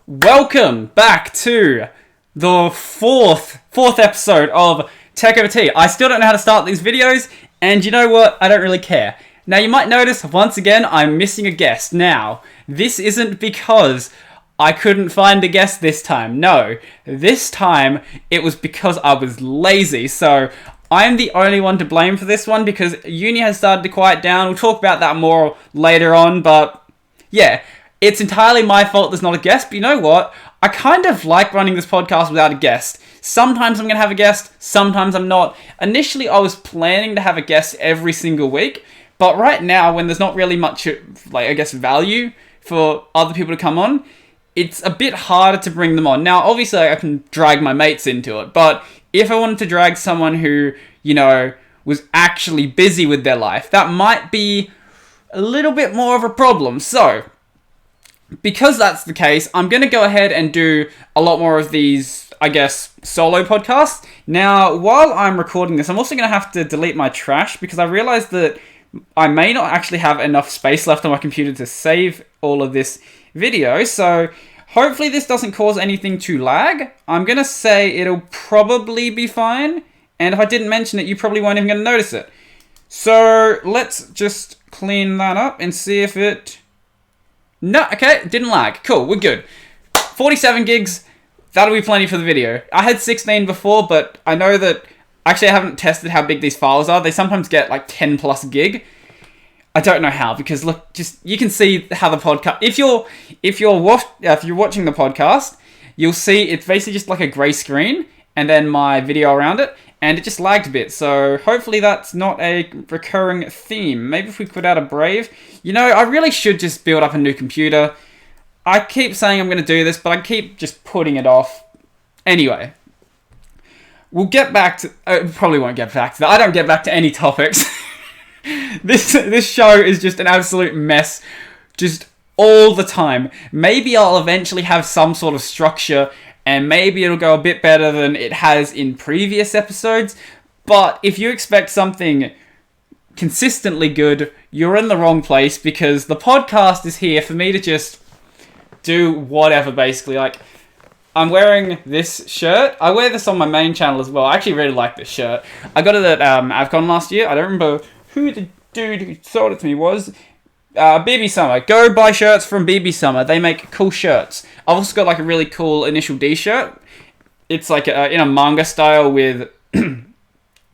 Welcome back to the fourth episode of Tech Over Tea. I still don't know how to start these videos, and you know what? I don't really care. Now, you might notice, once again, I'm missing a guest. Now, this isn't because I couldn't find a guest this time. No, this time, it was because I was lazy. So, I'm the only one to blame for this one because uni has started to quiet down. We'll talk about that more later on, but yeah. It's entirely my fault there's not a guest, but you know what? I kind of like running this podcast without a guest. Sometimes I'm going to have a guest, sometimes I'm not. Initially, I was planning to have a guest every single week, but right now, when there's not really much, value for other people to come on, it's a bit harder to bring them on. Now, obviously, I can drag my mates into it, but if I wanted to drag someone who, was actually busy with their life, that might be a little bit more of a problem. So, because that's the case, I'm going to go ahead and do a lot more of these, solo podcasts. Now, while I'm recording this, I'm also going to have to delete my trash because I realized that I may not actually have enough space left on my computer to save all of this video. So, hopefully this doesn't cause anything to lag. I'm going to say it'll probably be fine. And if I didn't mention it, you probably weren't even going to notice it. So, let's just clean that up and see if it... No, okay, didn't lag. Cool, we're good. 47 gigs, that'll be plenty for the video. I had 16 before, but I know that... Actually, I haven't tested how big these files are. They sometimes get like 10 plus gig. I don't know how, because look, you can see how the podcast... If you're watching the podcast, you'll see it's basically just like a grey screen, and then my video around it, and it just lagged a bit. So hopefully that's not a recurring theme. Maybe if we put out a Brave. I really should just build up a new computer. I keep saying I'm going to do this, but I keep just putting it off. Anyway, we'll get back to... probably won't get back to that. I don't get back to any topics. This show is just an absolute mess. Just all the time. Maybe I'll eventually have some sort of structure, and maybe it'll go a bit better than it has in previous episodes. But if you expect something consistently good, you're in the wrong place, because the podcast is here for me to just do whatever, basically. Like, I'm wearing this shirt. I wear this on my main channel as well. I actually really like this shirt. I got it at AvCon last year. I don't remember who the dude who sold it to me was. BB Summer. Go buy shirts from BB Summer. They make cool shirts. I've also got like a really cool Initial D shirt. It's like in a manga style with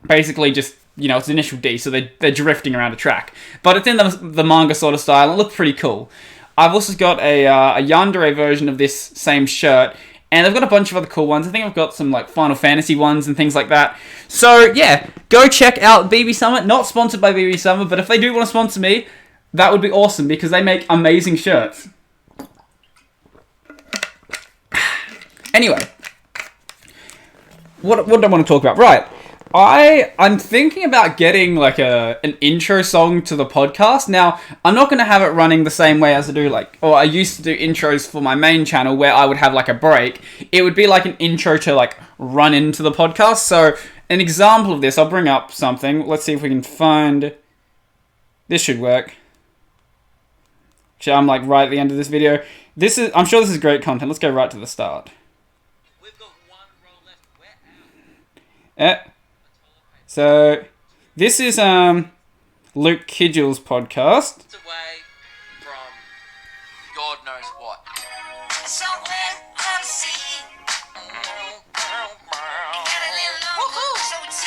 basically just, it's Initial D, so they're drifting around a track. But it's in the manga sort of style, and it looks pretty cool. I've also got a yandere version of this same shirt, and I've got a bunch of other cool ones. I think I've got some like Final Fantasy ones and things like that. So yeah, go check out BB Summer. Not sponsored by BB Summer, but if they do want to sponsor me, that would be awesome, because they make amazing shirts. Anyway, what do I want to talk about? Right, I'm thinking about getting like an intro song to the podcast. Now, I'm not going to have it running the same way as I used to do intros for my main channel, where I would have like a break. It would be like an intro to like run into the podcast. So, an example of this, I'll bring up something. Let's see if we can find... This should work. I'm like right at the end of this video. I'm sure this is great content. Let's go right to the start. We've got one roll left. We're out. So this is Luke Kidgell's podcast. It's away from God knows what.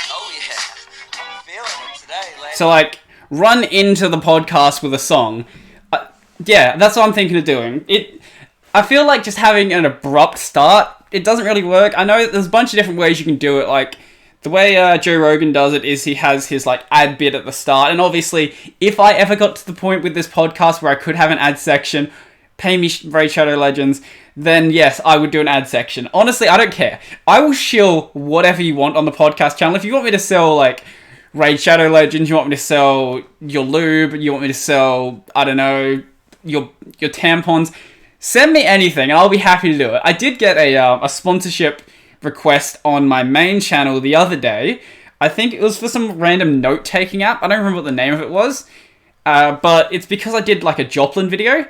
Oh yeah, I'm feeling it today, lady. So like run into the podcast with a song. Yeah, that's what I'm thinking of doing. I feel like just having an abrupt start, it doesn't really work. I know there's a bunch of different ways you can do it. Like, the way Joe Rogan does it is he has his, like, ad bit at the start. And obviously, if I ever got to the point with this podcast where I could have an ad section, pay me Raid Shadow Legends, then yes, I would do an ad section. Honestly, I don't care. I will shill whatever you want on the podcast channel. If you want me to sell, like, Raid Shadow Legends, you want me to sell your lube, you want me to sell, I don't know... Your tampons, send me anything and I'll be happy to do it. I did get a sponsorship request on my main channel the other day. I think it was for some random note-taking app. I don't remember what the name of it was, but it's because I did like a Joplin video.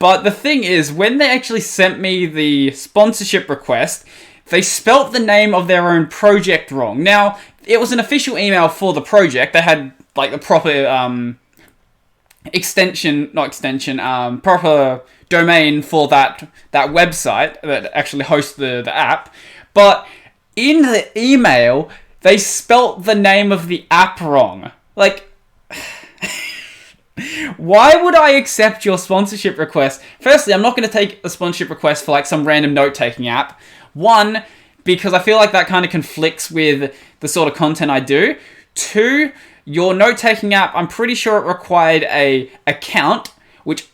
But the thing is, when they actually sent me the sponsorship request, they spelt the name of their own project wrong. Now, it was an official email for the project. They had like the proper proper domain for that website that actually hosts the app. But in the email, they spelt the name of the app wrong. Like, why would I accept your sponsorship request? Firstly, I'm not going to take a sponsorship request for like some random note-taking app. One, because I feel like that kind of conflicts with the sort of content I do. Two, your note-taking app, I'm pretty sure it required a account, which,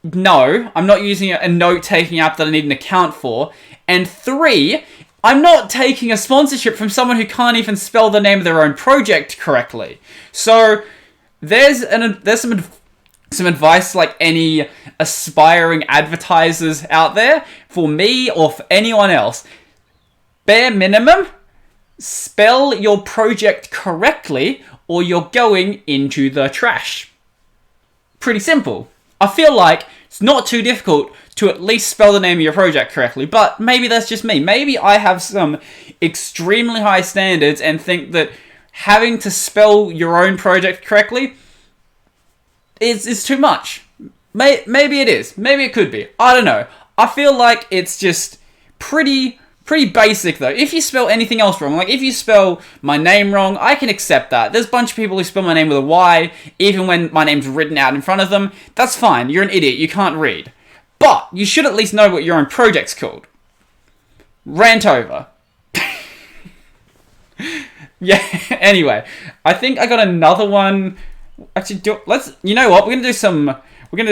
no, I'm not using a note-taking app that I need an account for. And three, I'm not taking a sponsorship from someone who can't even spell the name of their own project correctly. So there's some advice like any aspiring advertisers out there for me or for anyone else. Bare minimum, spell your project correctly or you're going into the trash. Pretty simple. I feel like it's not too difficult to at least spell the name of your project correctly, but maybe that's just me. Maybe I have some extremely high standards and think that having to spell your own project correctly is too much. Maybe it is. Maybe it could be. I don't know. I feel like it's just pretty basic though. If you spell anything else wrong, like if you spell my name wrong, I can accept that. There's a bunch of people who spell my name with a Y, even when my name's written out in front of them. That's fine. You're an idiot. You can't read. But you should at least know what your own project's called. Rant over. Yeah, anyway. I think I got another one. Actually, you know what? We're gonna do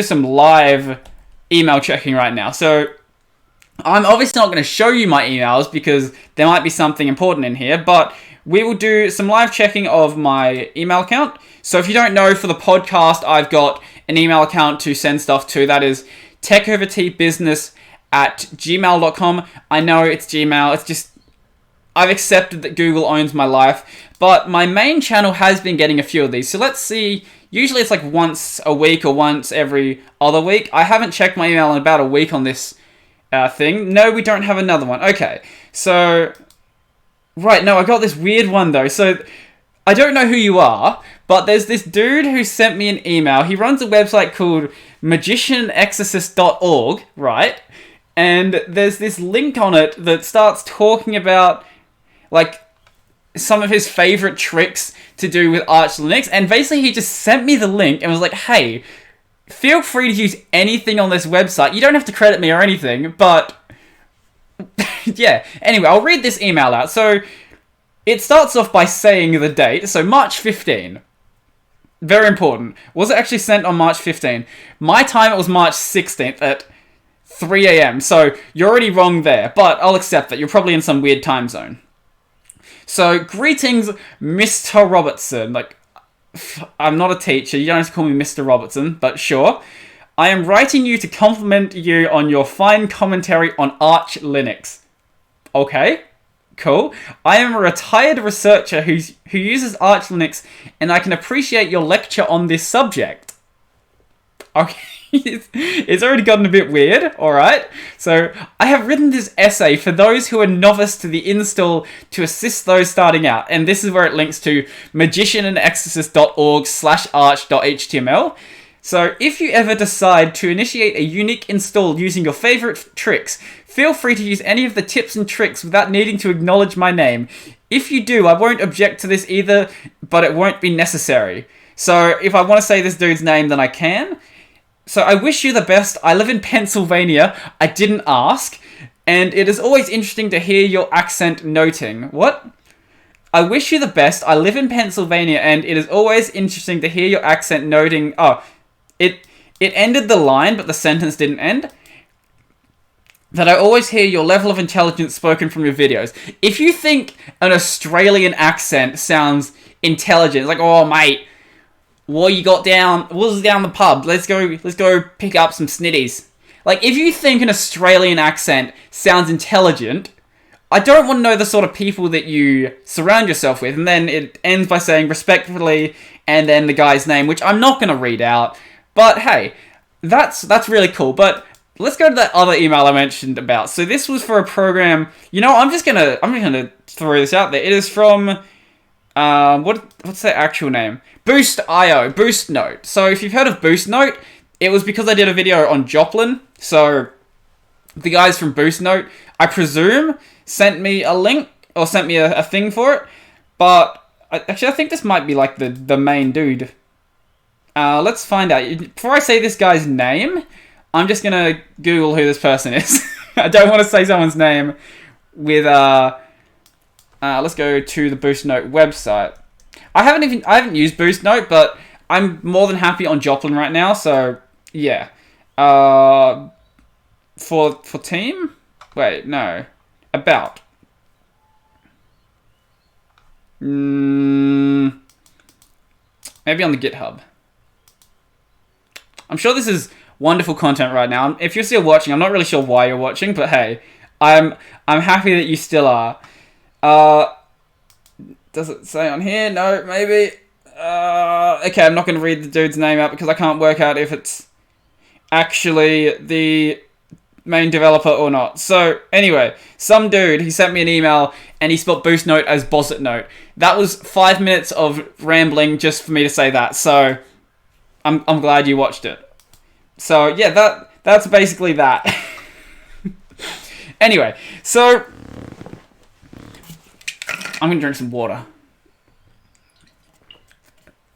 some live email checking right now. So I'm obviously not going to show you my emails because there might be something important in here, but we will do some live checking of my email account. So if you don't know, for the podcast, I've got an email account to send stuff to. That is techovertbusiness@gmail.com. I know it's Gmail. It's just, I've accepted that Google owns my life, but my main channel has been getting a few of these. So let's see. Usually it's like once a week or once every other week. I haven't checked my email in about a week on this thing. No, we don't have another one. Okay, so right, no, I got this weird one though. So I don't know who you are, but there's this dude who sent me an email. He runs a website called magicianexorcist.org, right? And there's this link on it that starts talking about like some of his favorite tricks to do with Arch Linux, and basically he just sent me the link and was like, hey, feel free to use anything on this website. You don't have to credit me or anything, but yeah. Anyway, I'll read this email out. So it starts off by saying the date. So March 15. Very important. Was it actually sent on March 15? My time, it was March 16th at 3 a.m. So you're already wrong there, but I'll accept that. You're probably in some weird time zone. So, greetings, Mr. Robertson. Like, I'm not a teacher, you don't have to call me Mr. Robertson, but sure. I am writing you to compliment you on your fine commentary on Arch Linux. Okay, cool. I am a retired researcher who uses Arch Linux, and I can appreciate your lecture on this subject. Okay, it's already gotten a bit weird, alright. So, I have written this essay for those who are novice to the install to assist those starting out. And this is where it links to magicianandexorcist.org/arch.html. So, if you ever decide to initiate a unique install using your favorite tricks, feel free to use any of the tips and tricks without needing to acknowledge my name. If you do, I won't object to this either, but it won't be necessary. So, if I want to say this dude's name, then I can. So I wish you the best. I live in Pennsylvania. I didn't ask. And it is always interesting to hear your accent noting. What? I wish you the best. I live in Pennsylvania and it is always interesting to hear your accent noting. Oh, it ended the line, but the sentence didn't end. That I always hear your level of intelligence spoken from your videos. If you think an Australian accent sounds intelligent, like, oh mate, what you got down? What's down the pub? Let's go pick up some snitties. Like, if you think an Australian accent sounds intelligent, I don't want to know the sort of people that you surround yourself with. And then it ends by saying respectfully, and then the guy's name, which I'm not going to read out. But hey, that's really cool. But let's go to that other email I mentioned about. So this was for a program. You know, I'm just gonna throw this out there. It is from what's their actual name? Boost.io, Boost Note. So if you've heard of Boost Note, it was because I did a video on Joplin. So the guys from Boost Note, I presume, sent me a link or sent me a thing for it. But actually, I think this might be like the main dude. Let's find out. Before I say this guy's name, I'm just gonna Google who this person is. I don't want to say someone's name with let's go to the Boost Note website. I haven't used Boost Note, but I'm more than happy on Joplin right now. So yeah. For team? Wait, no. About. Maybe on the GitHub. I'm sure this is wonderful content right now. If you're still watching, I'm not really sure why you're watching, but hey, I'm happy that you still are. Does it say on here? No, maybe. Okay, I'm not going to read the dude's name out because I can't work out if it's actually the main developer or not. So anyway, some dude, he sent me an email and he spelled Boost Note as Bosset Note. That was 5 minutes of rambling just for me to say that. So I'm glad you watched it. So yeah, that's basically that. Anyway, so I'm gonna drink some water.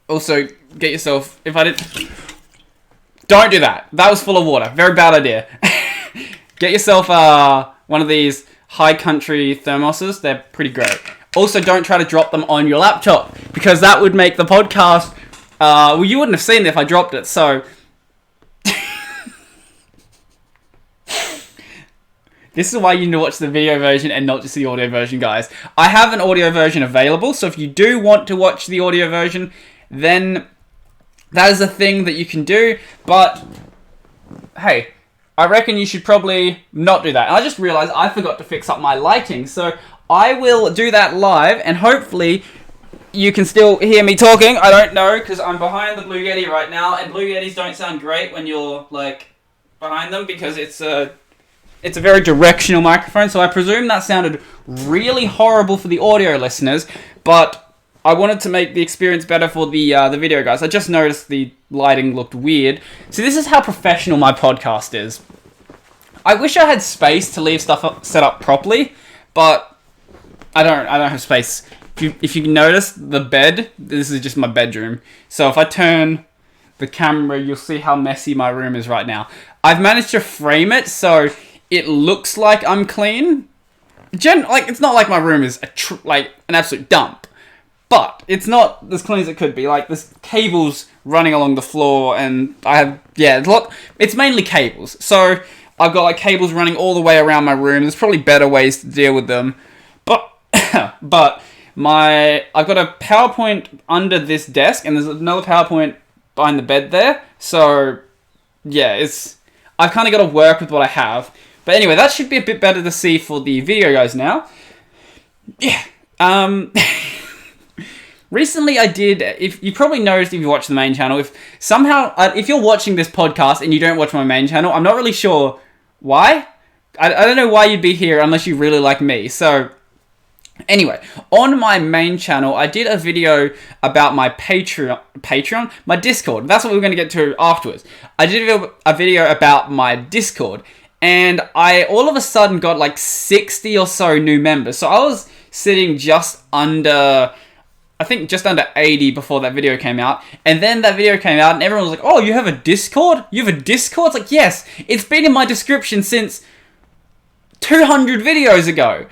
Also, get yourself, don't do that. That was full of water. Very bad idea. Get yourself one of these high country thermoses. They're pretty great. Also, don't try to drop them on your laptop because that would make the podcast. Well, you wouldn't have seen it if I dropped it. So this is why you need to watch the video version and not just the audio version, guys. I have an audio version available, so if you do want to watch the audio version, then that is a thing that you can do. But hey, I reckon you should probably not do that. And I just realized I forgot to fix up my lighting, so I will do that live, and hopefully you can still hear me talking. I don't know, because I'm behind the Blue Yeti right now, and Blue Yetis don't sound great when you're, like, behind them, because it's a very directional microphone, so I presume that sounded really horrible for the audio listeners, but I wanted to make the experience better for the video guys. I just noticed the lighting looked weird. So this is how professional my podcast is. I wish I had space to leave stuff set up properly, but I don't have space. If you notice the bed, this is just my bedroom. So if I turn the camera, you'll see how messy my room is right now. I've managed to frame it so it looks like I'm clean. It's not like my room is like an absolute dump, but it's not as clean as it could be. Like, there's cables running along the floor, and it's mainly cables. So I've got like cables running all the way around my room. There's probably better ways to deal with them, but I've got a PowerPoint under this desk, and there's another PowerPoint behind the bed there. So yeah, I've kind of got to work with what I have. But anyway, that should be a bit better to see for the video guys now. Yeah. Recently I did, if you probably noticed if you watch the main channel, if you're watching this podcast and you don't watch my main channel, I'm not really sure why. I don't know why you'd be here unless you really like me. So anyway, on my main channel, I did a video about my Patreon, my Discord. That's what we're going to get to afterwards. I did a video about my Discord, and I all of a sudden got like 60 or so new members. So I was sitting just under 80 before that video came out. And then that video came out and everyone was like, oh, you have a Discord? You have a Discord? It's like, yes, it's been in my description since 200 videos ago.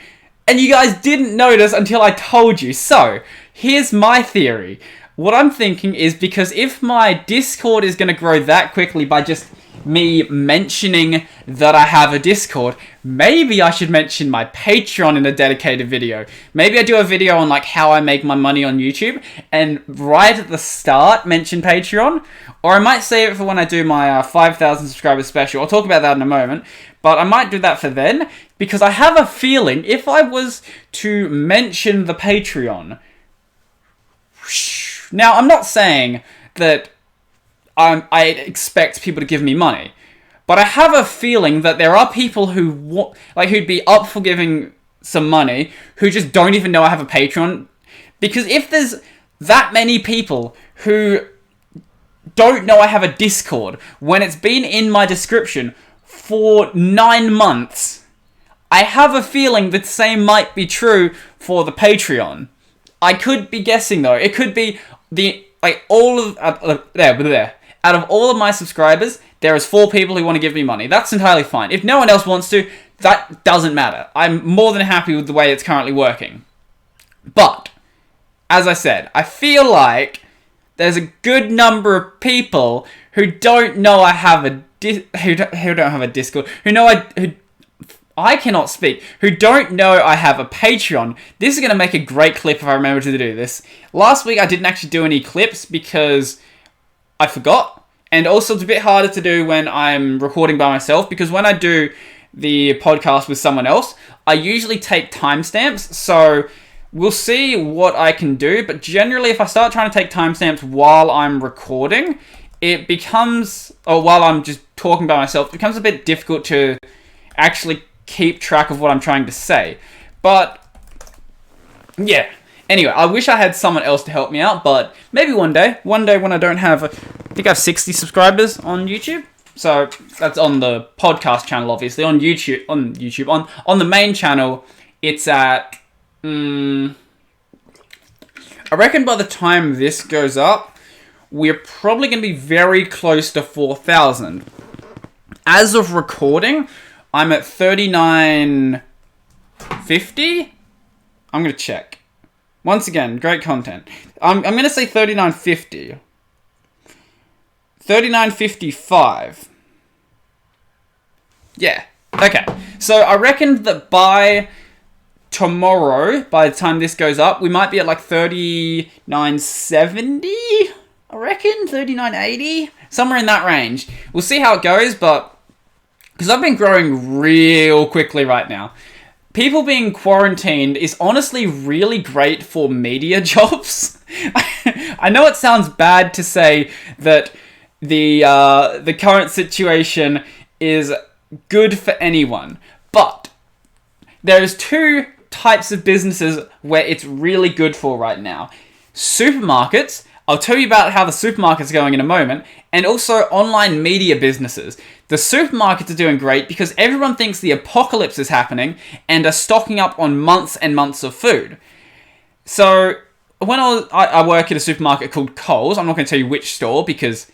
And you guys didn't notice until I told you. So, here's my theory. What I'm thinking is, because if my Discord is going to grow that quickly by just me mentioning that I have a Discord, maybe I should mention my Patreon in a dedicated video. Maybe I do a video on like how I make my money on YouTube, and right at the start mention Patreon. Or I might save it for when I do my 5,000 subscribers special. I'll talk about that in a moment. But I might do that for then, because I have a feeling if I was to mention the Patreon... Now, I'm not saying that I expect people to give me money. But I have a feeling that there are people who who'd be up for giving some money who just don't even know I have a Patreon. Because if there's that many people who don't know I have a Discord when it's been in my description for 9 months, I have a feeling the same might be true for the Patreon. I could be guessing though. It could be out of all of my subscribers, there is 4 people who want to give me money. That's entirely fine. If no one else wants to, that doesn't matter. I'm more than happy with the way it's currently working. But as I said, I feel like there's a good number of people who don't know I have a who don't have a Discord, who I cannot speak, who don't know I have a Patreon. This is going to make a great clip if I remember to do this. Last week I didn't actually do any clips because I forgot, and also it's a bit harder to do when I'm recording by myself, because when I do the podcast with someone else, I usually take timestamps, so we'll see what I can do, but generally if I start trying to take timestamps while I'm recording, it becomes, or while I'm just talking by myself, it becomes a bit difficult to actually keep track of what I'm trying to say. But yeah, anyway, I wish I had someone else to help me out, but maybe one day when I don't have, I think I have 60 subscribers on YouTube. So that's on the podcast channel, obviously. On the main channel, it's at, I reckon by the time this goes up, we're probably going to be very close to 4,000. As of recording, I'm at 3950. I'm going to check. Once again, great content. I'm going to say 3950. 3955. Yeah. Okay. So I reckon that by tomorrow, by the time this goes up, we might be at like 3970. I reckon 3980. Somewhere in that range. We'll see how it goes, but because I've been growing real quickly right now. People being quarantined is honestly really great for media jobs. I know it sounds bad to say that the current situation is good for anyone, but there's 2 types of businesses where it's really good for right now. Supermarkets, I'll tell you about how the supermarkets are going in a moment, and also online media businesses. The supermarkets are doing great because everyone thinks the apocalypse is happening and are stocking up on months and months of food. So when I work at a supermarket called Coles, I'm not going to tell you which store because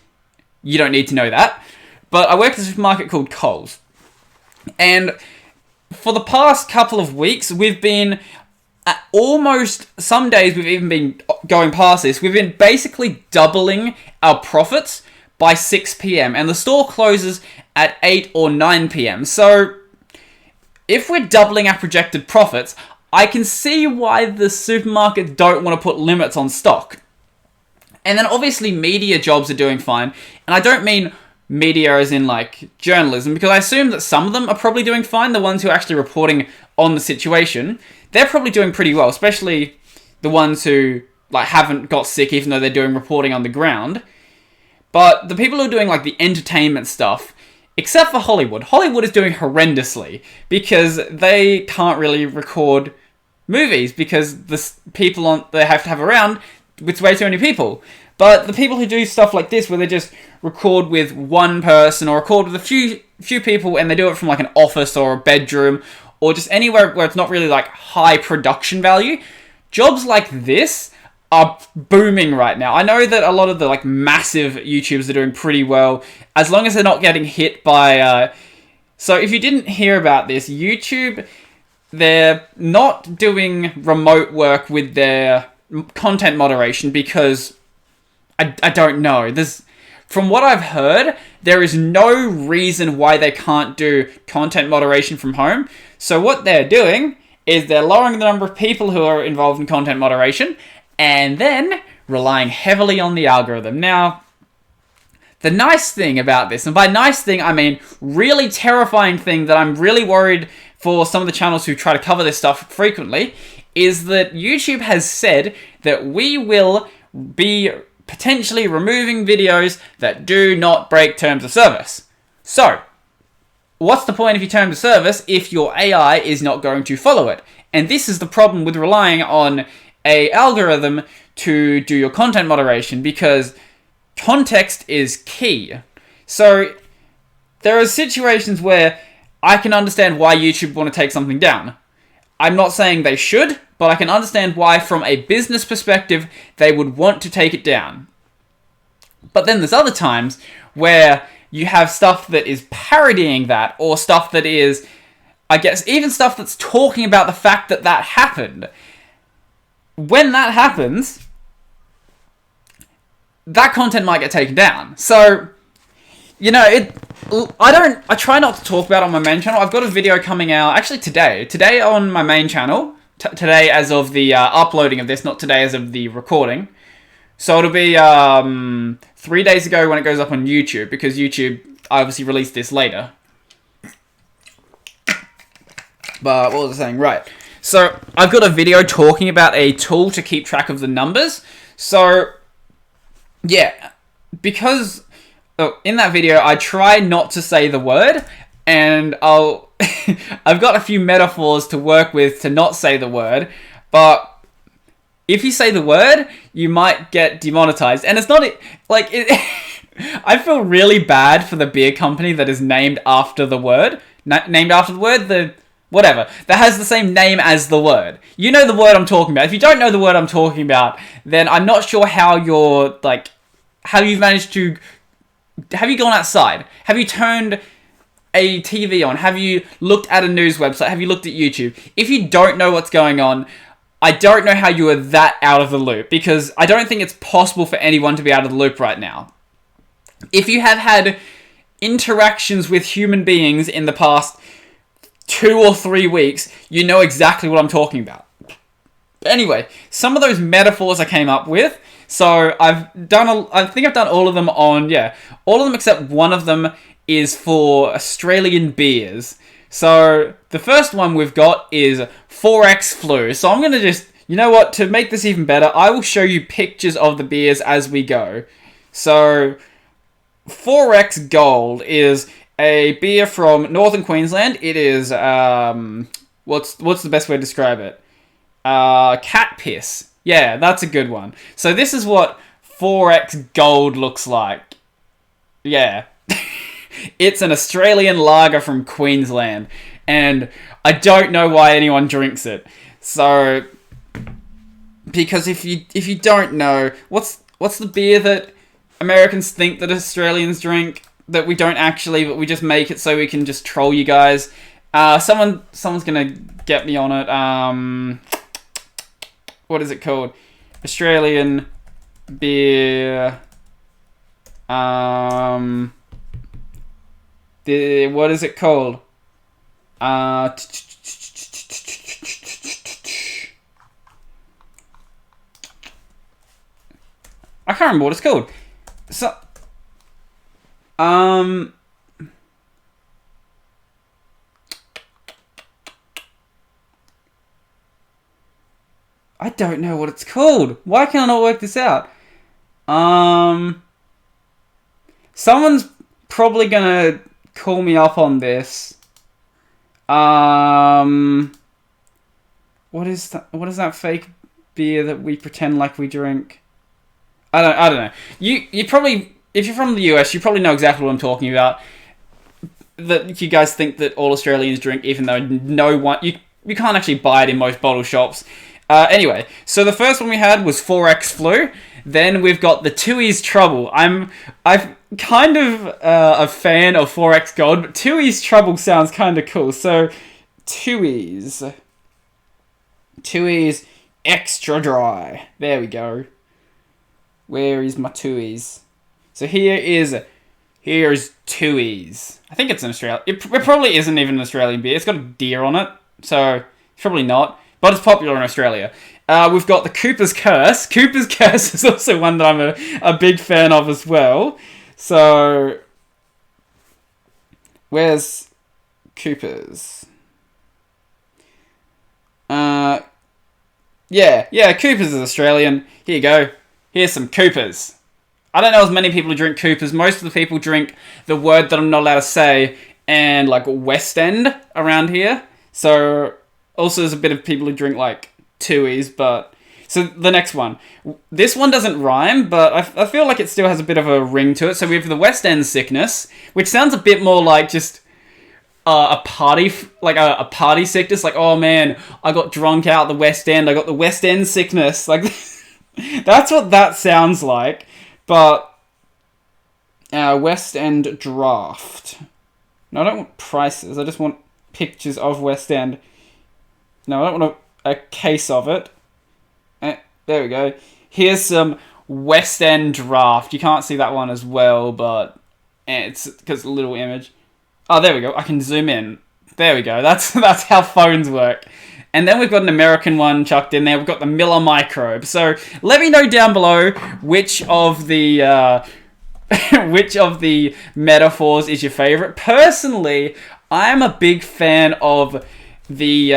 you don't need to know that, but I work at a supermarket called Coles. And for the past couple of weeks, we've been almost, some days we've even been going past this, we've been basically doubling our profits by 6 p.m. and the store closes at 8 or 9 p.m. So if we're doubling our projected profits, I can see why the supermarkets don't want to put limits on stock. And then obviously media jobs are doing fine. And I don't mean media as in like journalism, because I assume that some of them are probably doing fine. The ones who are actually reporting on the situation, they're probably doing pretty well, especially the ones who like haven't got sick even though they're doing reporting on the ground. But the people who are doing like the entertainment stuff, except for Hollywood is doing horrendously because they can't really record movies because the people they have to have around, it's way too many people. But the people who do stuff like this, where they just record with one person or record with a few people, and they do it from like an office or a bedroom or just anywhere where it's not really like high production value, jobs like this are booming right now. I know that a lot of the like massive YouTubers are doing pretty well, as long as they're not getting hit by... So if you didn't hear about this, YouTube, they're not doing remote work with their content moderation because... I don't know. From what I've heard, there is no reason why they can't do content moderation from home. So what they're doing is they're lowering the number of people who are involved in content moderation and then relying heavily on the algorithm. Now, the nice thing about this, and by nice thing I mean really terrifying thing that I'm really worried for some of the channels who try to cover this stuff frequently, is that YouTube has said that we will be potentially removing videos that do not break terms of service. So, what's the point of your terms of service if your AI is not going to follow it? And this is the problem with relying on a algorithm to do your content moderation, because context is key. So, there are situations where I can understand why YouTube want to take something down. I'm not saying they should, but I can understand why from a business perspective they would want to take it down. But then there's other times where you have stuff that is parodying that, or stuff that is, I guess, even stuff that's talking about the fact that that happened. When that happens, that content might get taken down. So, you know, I try not to talk about it on my main channel. I've got a video coming out, actually today on my main channel. Today as of the uploading of this, not today as of the recording. So it'll be 3 days ago when it goes up on YouTube, because YouTube obviously released this later. But what was I saying? Right. So I've got a video talking about a tool to keep track of the numbers. So, yeah, because in that video I try not to say the word, and I've got a few metaphors to work with to not say the word, but if you say the word, you might get demonetized. And it's not like it. I feel really bad for the beer company that is named after the word, whatever, that has the same name as the word. You know the word I'm talking about. If you don't know the word I'm talking about, then I'm not sure how you've managed to. Have you gone outside? Have you turned a TV on? Have you looked at a news website? Have you looked at YouTube? If you don't know what's going on, I don't know how you are that out of the loop, because I don't think it's possible for anyone to be out of the loop right now. If you have had interactions with human beings in the past 2 or 3 weeks, you know exactly what I'm talking about. Anyway, some of those metaphors I came up with, so I think I've done all of them all of them except one of them is for Australian beers. So the first one we've got is 4X Flu. So I'm going to just, you know what, to make this even better, I will show you pictures of the beers as we go. So 4X Gold is a beer from northern Queensland. It is, what's the best way to describe it? Cat piss. Yeah, that's a good one. So this is what 4X Gold looks like. Yeah. It's an Australian lager from Queensland, and I don't know why anyone drinks it. So, because if you don't know, what's the beer that Americans think that Australians drink that we don't actually, but we just make it so we can just troll you guys? Someone's gonna get me on it. What is it called? Australian beer. What is it called? I can't remember what it's called. So, I don't know what it's called. Why can I not work this out? Someone's probably gonna call me up on this. What is that fake beer that we pretend like we drink? I don't know. You probably, if you're from the US, you probably know exactly what I'm talking about. That you guys think that all Australians drink, even though no one, you can't actually buy it in most bottle shops. Anyway, so the first one we had was 4X Flu. Then we've got the Tooheys Trouble. I'm kind of a fan of 4X Gold, but Tooheys Trouble sounds kind of cool. So, Tooheys Extra Dry. There we go. Where is my Tooheys? So here's Tooheys. I think it's an Australian. It probably isn't even an Australian beer. It's got a deer on it, so it's probably not. But it's popular in Australia. We've got the Cooper's Curse. Cooper's Curse is also one that I'm a big fan of as well. So, where's Cooper's? Yeah, Cooper's is Australian. Here you go. Here's some Coopers. I don't know as many people who drink Coopers. Most of the people drink the word that I'm not allowed to say and like West End around here. So also there's a bit of people who drink like Tuies, but... So the next one. This one doesn't rhyme, but I feel like it still has a bit of a ring to it. So we have the West End sickness, which sounds a bit more like just a party, like a party sickness. Like, oh man, I got drunk out the West End. I got the West End sickness. Like, that's what that sounds like. But West End draft. No, I don't want prices. I just want pictures of West End. No, I don't want a case of it. There we go. Here's some West End draft. You can't see that one as well, but it's because it's a little image. Oh, there we go. I can zoom in. There we go. That's how phones work. And then we've got an American one chucked in there. We've got the Miller Microbe. So let me know down below which of the which of the metaphors is your favorite. Personally, I'm a big fan of the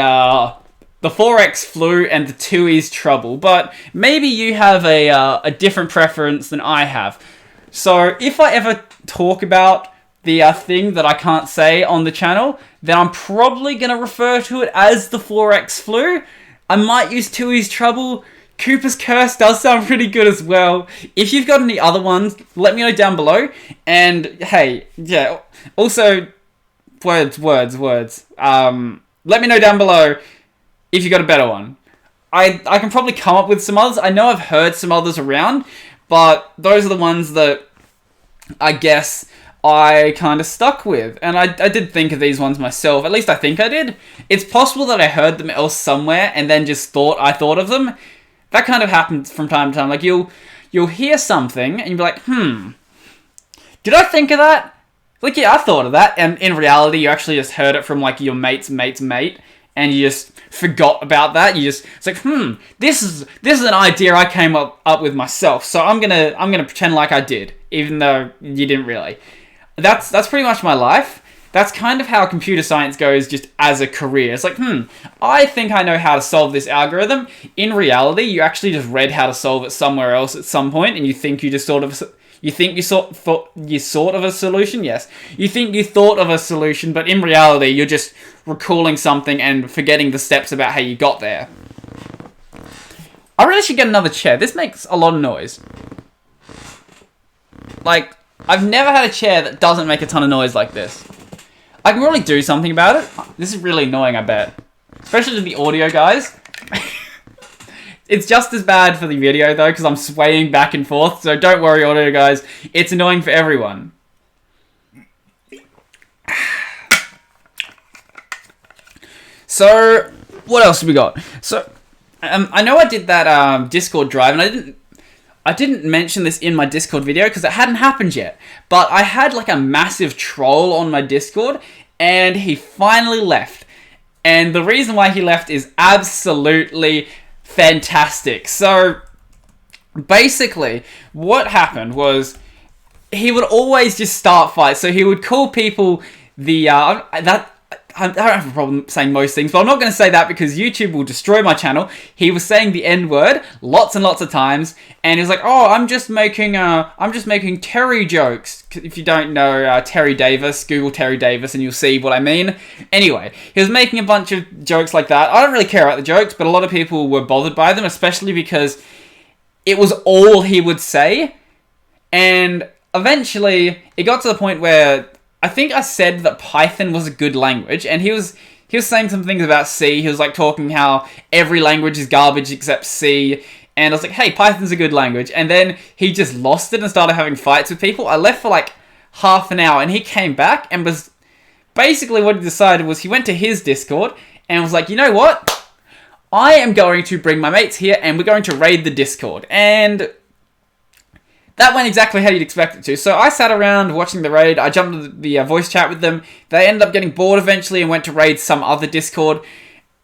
4x flu and the 2e's trouble, but maybe you have a different preference than I have. So if I ever talk about the thing that I can't say on the channel, then I'm probably going to refer to it as the 4x flu. I might use 2e's trouble. Cooper's Curse does sound pretty good as well. If you've got any other ones, let me know down below. And hey, yeah, also words. Let me know down below if you got a better one. I can probably come up with some others. I know I've heard some others around, but those are the ones that I guess I kind of stuck with. And I did think of these ones myself. At least I think I did. It's possible that I heard them else somewhere and then just thought I thought of them. That kind of happens from time to time. Like you'll hear something and you'll be like, did I think of that? Like, yeah, I thought of that. And in reality, you actually just heard it from like your mate's mate. And you just forgot about that. It's like, this is an idea I came up with myself. So I'm gonna pretend like I did, even though you didn't really. That's pretty much my life. That's kind of how computer science goes just as a career. It's like, I think I know how to solve this algorithm. In reality, you actually just read how to solve it somewhere else at some point, and you think you just thought of a solution? Yes. You think you thought of a solution, but in reality, you're just recalling something and forgetting the steps about how you got there. I really should get another chair. This makes a lot of noise. Like, I've never had a chair that doesn't make a ton of noise like this. I can really do something about it. This is really annoying, I bet. Especially to the audio guys. It's just as bad for the video, though, because I'm swaying back and forth. So don't worry, audio guys. It's annoying for everyone. So, what else have we got? So, I know I did that Discord drive, and I didn't mention this in my Discord video because it hadn't happened yet. But I had like a massive troll on my Discord, and he finally left. And the reason why he left is absolutely fantastic. So basically what happened was he would always just start fights. So he would call people I don't have a problem saying most things, but I'm not going to say that because YouTube will destroy my channel. He was saying the N-word lots and lots of times, and he was like, "Oh, I'm just making Terry jokes." If you don't know Terry Davis, Google Terry Davis, and you'll see what I mean. Anyway, he was making a bunch of jokes like that. I don't really care about the jokes, but a lot of people were bothered by them, especially because it was all he would say, and eventually it got to the point where I think I said that Python was a good language, and he was saying some things about C. He was like talking how every language is garbage except C, and I was like, hey, Python's a good language, and then he just lost it and started having fights with people. I left for like half an hour, and he came back and was basically what he decided was he went to his Discord and was like, you know what? I am going to bring my mates here, and we're going to raid the Discord, and that went exactly how you'd expect it to. So I sat around watching the raid. I jumped into the voice chat with them. They ended up getting bored eventually and went to raid some other Discord.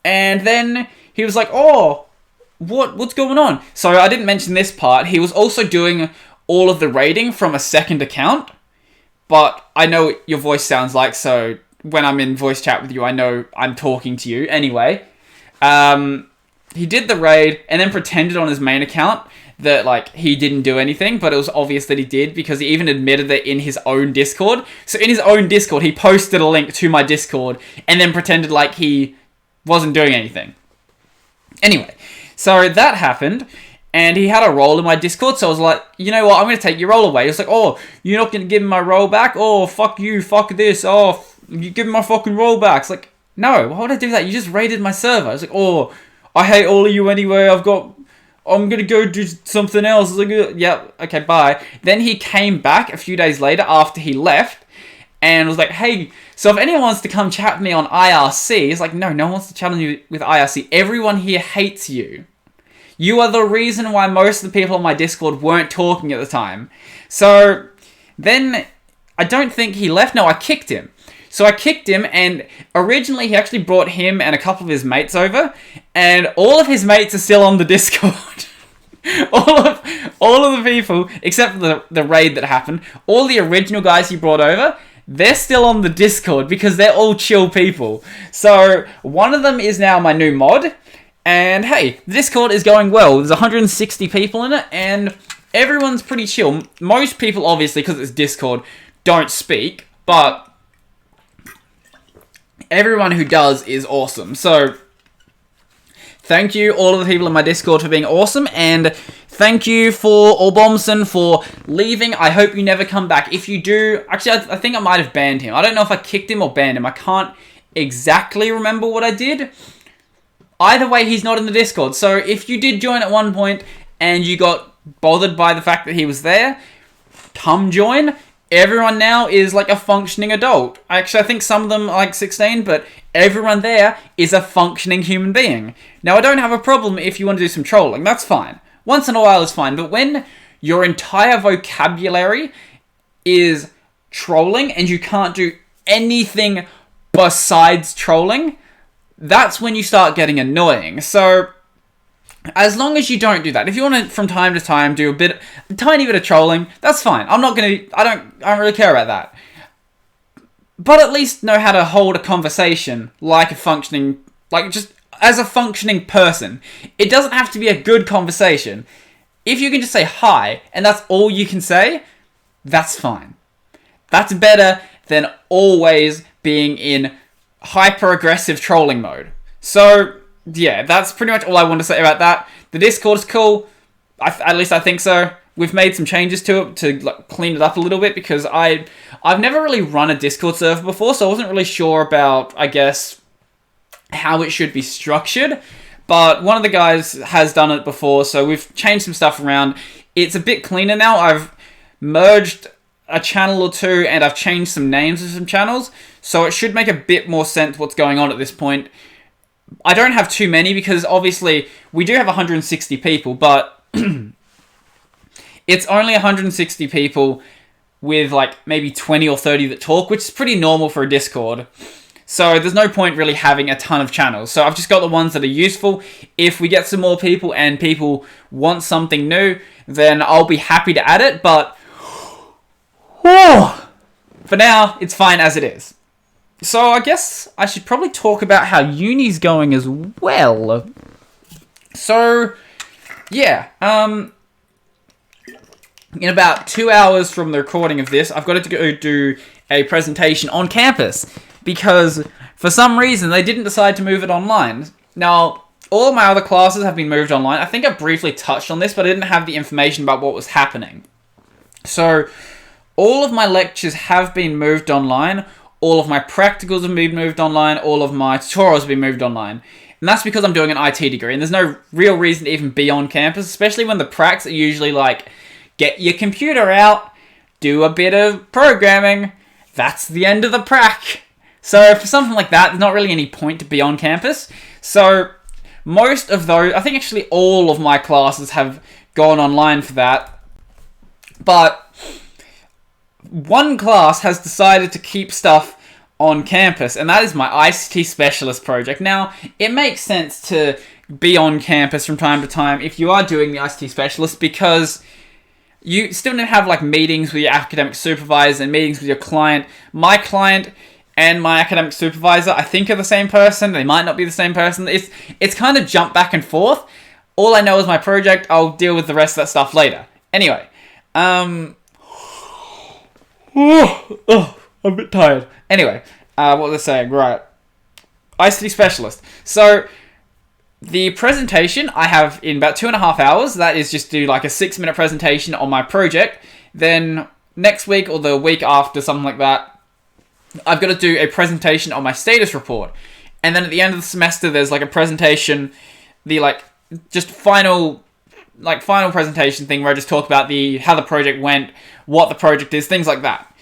And then he was like, oh, what's going on? So I didn't mention this part. He was also doing all of the raiding from a second account. But I know what your voice sounds like, so when I'm in voice chat with you, I know I'm talking to you. Anyway, he did the raid and then pretended on his main account that, like, he didn't do anything, but it was obvious that he did because he even admitted that in his own Discord. So in his own Discord, he posted a link to my Discord and then pretended like he wasn't doing anything. Anyway, so that happened, and he had a role in my Discord, so I was like, you know what, I'm going to take your role away. He was like, oh, you're not going to give me my role back? Oh, fuck you, fuck this, oh, you give me my fucking role back. It's like, no, why would I do that? You just raided my server. I was like, oh, I hate all of you anyway, I'm gonna go do something else. I was like, yeah, okay, bye. Then he came back a few days later after he left and was like, hey, so if anyone wants to come chat with me on IRC, it's like, no one wants to chat with you with IRC. Everyone here hates you. You are the reason why most of the people on my Discord weren't talking at the time. So then I don't think he left. No, I kicked him. So I kicked him, and originally he actually brought him and a couple of his mates over, and all of his mates are still on the Discord. all of the people, except for the raid that happened, all the original guys he brought over, they're still on the Discord because they're all chill people. So one of them is now my new mod, and hey, the Discord is going well. There's 160 people in it, and everyone's pretty chill. Most people, obviously, because it's Discord, don't speak, but everyone who does is awesome. So thank you, all of the people in my Discord, for being awesome, and thank you for Orbomson for leaving. I hope you never come back. If you do, actually, I think I might have banned him. I don't know if I kicked him or banned him. I can't exactly remember what I did. Either way, he's not in the Discord. So if you did join at one point and you got bothered by the fact that he was there, come join. Everyone now is like a functioning adult. Actually, I think some of them are like 16, but everyone there is a functioning human being. Now, I don't have a problem if you want to do some trolling. That's fine. Once in a while is fine. But when your entire vocabulary is trolling and you can't do anything besides trolling, that's when you start getting annoying. So as long as you don't do that, if you want to from time to time do a tiny bit of trolling, that's fine. I don't really care about that. But at least know how to hold a conversation just as a functioning person. It doesn't have to be a good conversation. If you can just say hi and that's all you can say, that's fine. That's better than always being in hyper-aggressive trolling mode. So yeah, that's pretty much all I want to say about that. The Discord is cool. At least I think so. We've made some changes to it to clean it up a little bit because I've never really run a Discord server before, so I wasn't really sure about, I guess, how it should be structured. But one of the guys has done it before, so we've changed some stuff around. It's a bit cleaner now. I've merged a channel or two, and I've changed some names of some channels, so it should make a bit more sense what's going on at this point. I don't have too many because obviously we do have 160 people, but it's only 160 people with like maybe 20 or 30 that talk, which is pretty normal for a Discord. So there's no point really having a ton of channels. So I've just got the ones that are useful. If we get some more people and people want something new, then I'll be happy to add it. But for now, it's fine as it is. So I guess I should probably talk about how uni's going as well. So, yeah. In about 2 hours from the recording of this, I've got to go do a presentation on campus. Because, for some reason, they didn't decide to move it online. Now, all of my other classes have been moved online. I think I briefly touched on this, but I didn't have the information about what was happening. So, all of my lectures have been moved online. All of my practicals have been moved online. All of my tutorials have been moved online. And that's because I'm doing an IT degree. And there's no real reason to even be on campus. Especially when the pracs are usually like, get your computer out, do a bit of programming. That's the end of the prac. So for something like that, there's not really any point to be on campus. So most of those, I think actually all of my classes have gone online for that. But one class has decided to keep stuff on campus, and that is my ICT specialist project. Now, it makes sense to be on campus from time to time if you are doing the ICT specialist, because you still need to have like meetings with your academic supervisor and meetings with your client. My client and my academic supervisor, I think, are the same person. They might not be the same person. It's kind of jump back and forth. All I know is my project. I'll deal with the rest of that stuff later. Anyway, I'm a bit tired. Anyway, what was I saying? Right. ICT Specialist. So, the presentation I have in about 2.5 hours. That is just do like a 6-minute presentation on my project. Then, next week or the week after, something like that, I've got to do a presentation on my status report. And then at the end of the semester, there's like a presentation, the like, just final presentation thing where I just talk about how the project went, what the project is, things like that.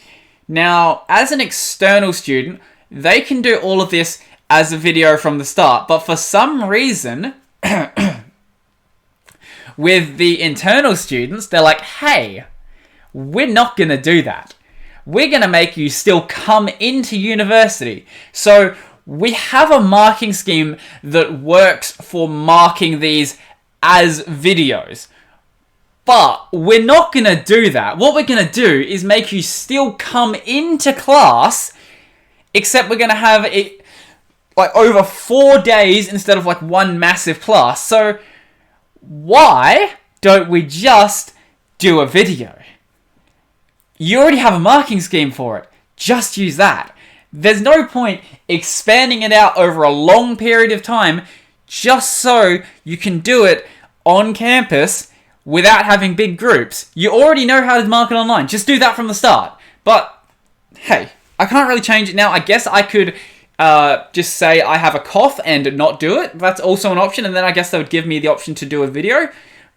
Now, as an external student, they can do all of this as a video from the start, but for some reason, with the internal students, they're like, hey, we're not going to do that. We're going to make you still come into university. So we have a marking scheme that works for marking these as videos. But we're not going to do that. What we're going to do is make you still come into class, except we're going to have it like over 4 days instead of like one massive class. So why don't we just do a video? You already have a marking scheme for it. Just use that. There's no point expanding it out over a long period of time just so you can do it on campus without having big groups. You already know how to market online. Just do that from the start. But, hey, I can't really change it now. I guess I could just say I have a cough and not do it. That's also an option. And then I guess they would give me the option to do a video.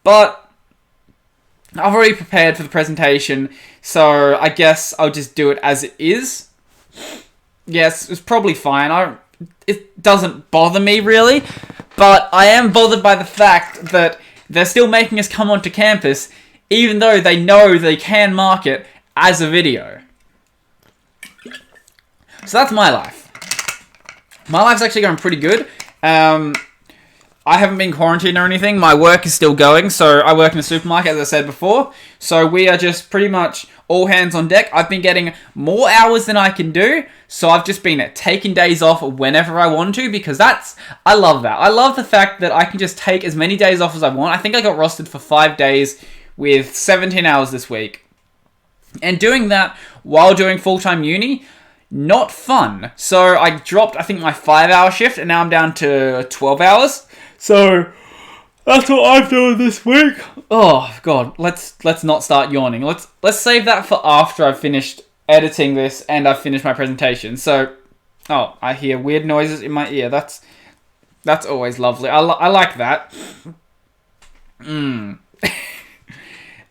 But I've already prepared for the presentation. So I guess I'll just do it as it is. Yes, it's probably fine. It doesn't bother me, really. But I am bothered by the fact that they're still making us come onto campus, even though they know they can mark it as a video. So that's my life. My life's actually going pretty good. I haven't been quarantined or anything. My work is still going. So I work in a supermarket, as I said before. So we are just pretty much all hands on deck. I've been getting more hours than I can do. So I've just been taking days off whenever I want to, because I love that. I love the fact that I can just take as many days off as I want. I think I got rostered for 5 days with 17 hours this week. And doing that while doing full-time uni, not fun. So I dropped, I think, my 5-hour shift, and now I'm down to 12 hours. So that's what I've done this week. Oh god, let's not start yawning. Let's save that for after I've finished editing this and I've finished my presentation. So, oh, I hear weird noises in my ear. That's always lovely. I like that.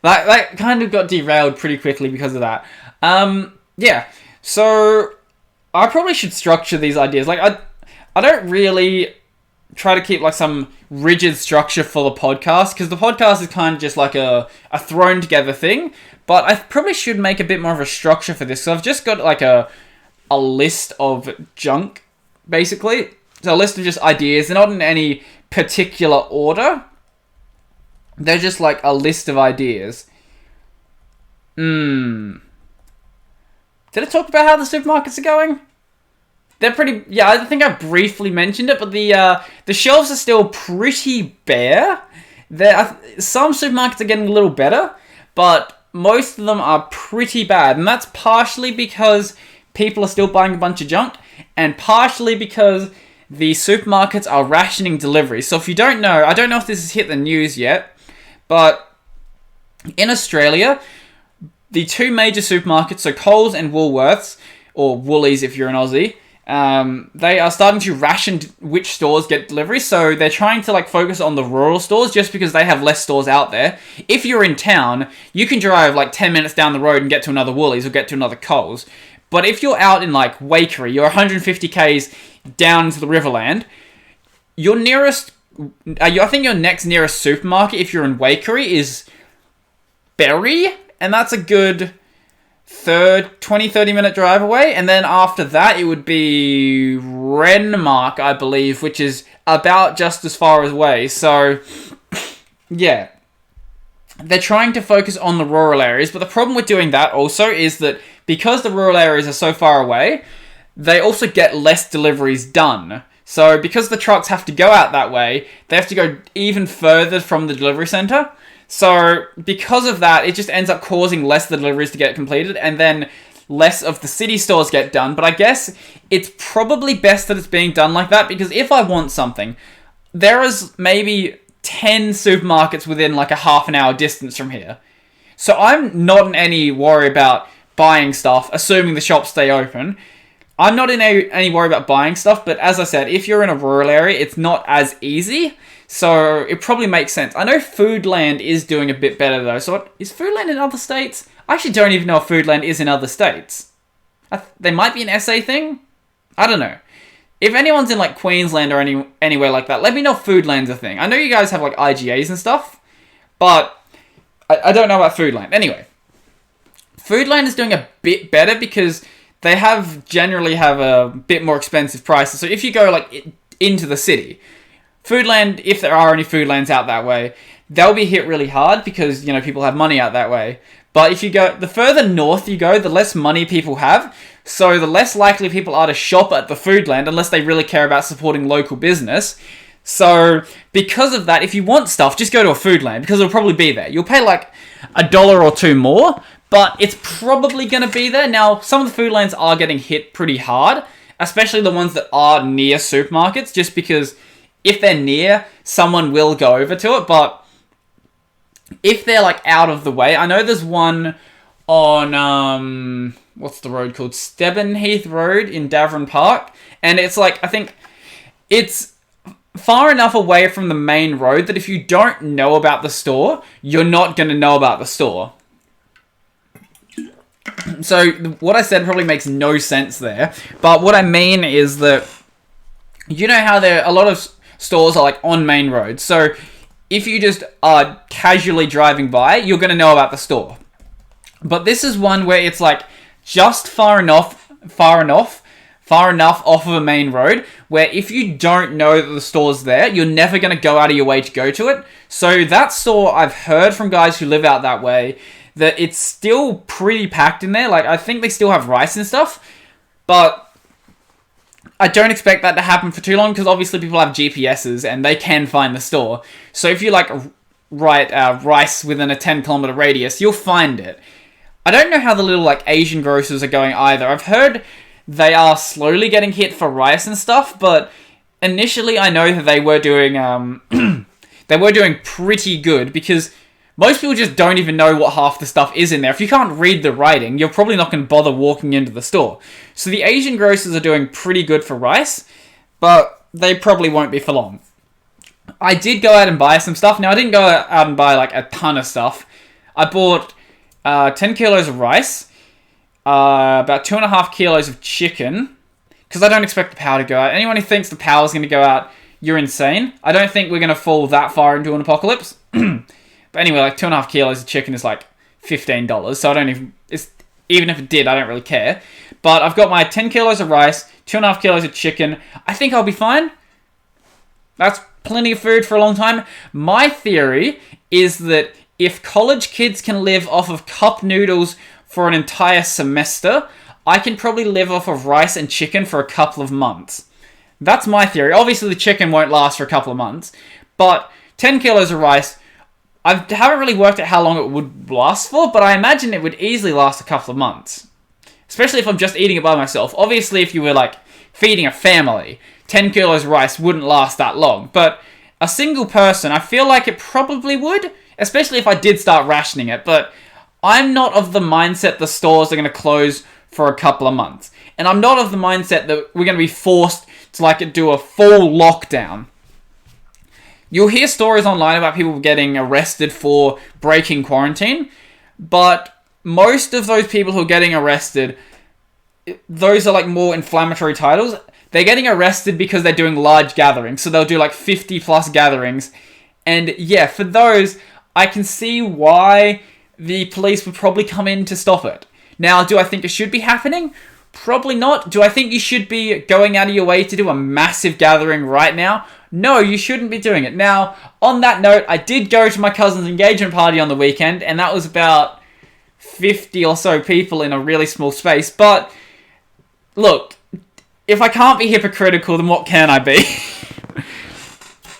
That kind of got derailed pretty quickly because of that. Yeah. So I probably should structure these ideas. Like I don't really try to keep like some rigid structure for the podcast, because the podcast is kind of just like a thrown together thing. But I probably should make a bit more of a structure for this. So I've just got like a list of junk, basically. So a list of just ideas. They're not in any particular order. They're just like a list of ideas. Did I talk about how the supermarkets are going? They're pretty... Yeah, I think I briefly mentioned it, but the shelves are still pretty bare. Some supermarkets are getting a little better, but most of them are pretty bad. And that's partially because people are still buying a bunch of junk, and partially because the supermarkets are rationing deliveries. So if you don't know, I don't know if this has hit the news yet, but in Australia, the two major supermarkets, so Coles and Woolworths, or Woolies if you're an Aussie, they are starting to ration which stores get deliveries. So they're trying to like focus on the rural stores just because they have less stores out there. If you're in town, you can drive like 10 minutes down the road and get to another Woolies or get to another Coles. But if you're out in like Waikerie, you're 150 k's down into the Riverland, your nearest, I think your next nearest supermarket, if you're in Waikerie, is BTC, and that's a good 20-30 minute drive away. And then after that, it would be Renmark, I believe, which is about just as far away. So, yeah. They're trying to focus on the rural areas, but the problem with doing that also is that because the rural areas are so far away, they also get less deliveries done. So because the trucks have to go out that way, they have to go even further from the delivery center. So because of that, it just ends up causing less of the deliveries to get completed, and then less of the city stores get done. But I guess it's probably best that it's being done like that, because if I want something, there is maybe 10 supermarkets within like a half an hour distance from here. So I'm not in any worry about buying stuff, assuming the shops stay open. I'm not in any worry about buying stuff, but as I said, if you're in a rural area, it's not as easy. So it probably makes sense. I know Foodland is doing a bit better though. So is Foodland in other states? I actually don't even know if Foodland is in other states. They might be an SA thing? I don't know. If anyone's in like Queensland or anywhere like that, let me know if Foodland's a thing. I know you guys have like IGAs and stuff, but I don't know about Foodland. Anyway, Foodland is doing a bit better because they generally have a bit more expensive prices. So if you go like into the city, Foodland, if there are any Foodlands out that way, they'll be hit really hard because, you know, people have money out that way. But if you go, the further north you go, the less money people have. So the less likely people are to shop at the Foodland unless they really care about supporting local business. So because of that, if you want stuff, just go to a Foodland because it'll probably be there. You'll pay like $1 or $2 more, but it's probably going to be there. Now, some of the Foodlands are getting hit pretty hard, especially the ones that are near supermarkets, just because if they're near, someone will go over to it. But if they're like out of the way, I know there's one on, what's the road called? Stebenheath Road in Davern Park. And it's like, I think it's far enough away from the main road that if you don't know about the store, you're not going to know about the store. So what I said probably makes no sense there. But what I mean is that, you know how a lot of stores are like on main roads. So if you just are casually driving by, you're going to know about the store. But this is one where it's like just far enough off of a main road where if you don't know that the store's there, you're never going to go out of your way to go to it. So that store, I've heard from guys who live out that way that it's still pretty packed in there. Like, I think they still have rice and stuff, but I don't expect that to happen for too long because obviously people have GPSs and they can find the store. So if you like write rice within a 10-kilometer radius, you'll find it. I don't know how the little like Asian grocers are going either. I've heard they are slowly getting hit for rice and stuff, but initially I know that they were doing pretty good because most people just don't even know what half the stuff is in there. If you can't read the writing, you're probably not going to bother walking into the store. So the Asian grocers are doing pretty good for rice, but they probably won't be for long. I did go out and buy some stuff. Now, I didn't go out and buy like a ton of stuff. I bought 10 kilos of rice, about 2.5 kilos of chicken, because I don't expect the power to go out. Anyone who thinks the power is going to go out, you're insane. I don't think we're going to fall that far into an apocalypse. But anyway, like 2.5 kilos of chicken is like $15, so I don't even if it did, I don't really care. But I've got my 10 kilos of rice, 2.5 kilos of chicken. I think I'll be fine. That's plenty of food for a long time. My theory is that if college kids can live off of cup noodles for an entire semester, I can probably live off of rice and chicken for a couple of months. That's my theory. Obviously, the chicken won't last for a couple of months, but 10 kilos of rice, I haven't really worked out how long it would last for, but I imagine it would easily last a couple of months. Especially if I'm just eating it by myself. Obviously, if you were like feeding a family, 10 kilos of rice wouldn't last that long. But a single person, I feel like it probably would, especially if I did start rationing it. But I'm not of the mindset the stores are going to close for a couple of months. And I'm not of the mindset that we're going to be forced to like do a full lockdown. You'll hear stories online about people getting arrested for breaking quarantine, but most of those people who are getting arrested, those are like more inflammatory titles. They're getting arrested because they're doing large gatherings, so they'll do like 50 plus gatherings. And yeah, for those, I can see why the police would probably come in to stop it. Now, do I think it should be happening? Probably not. Do I think you should be going out of your way to do a massive gathering right now? No, you shouldn't be doing it. Now, on that note, I did go to my cousin's engagement party on the weekend, and that was about 50 or so people in a really small space. But, look, if I can't be hypocritical, then what can I be?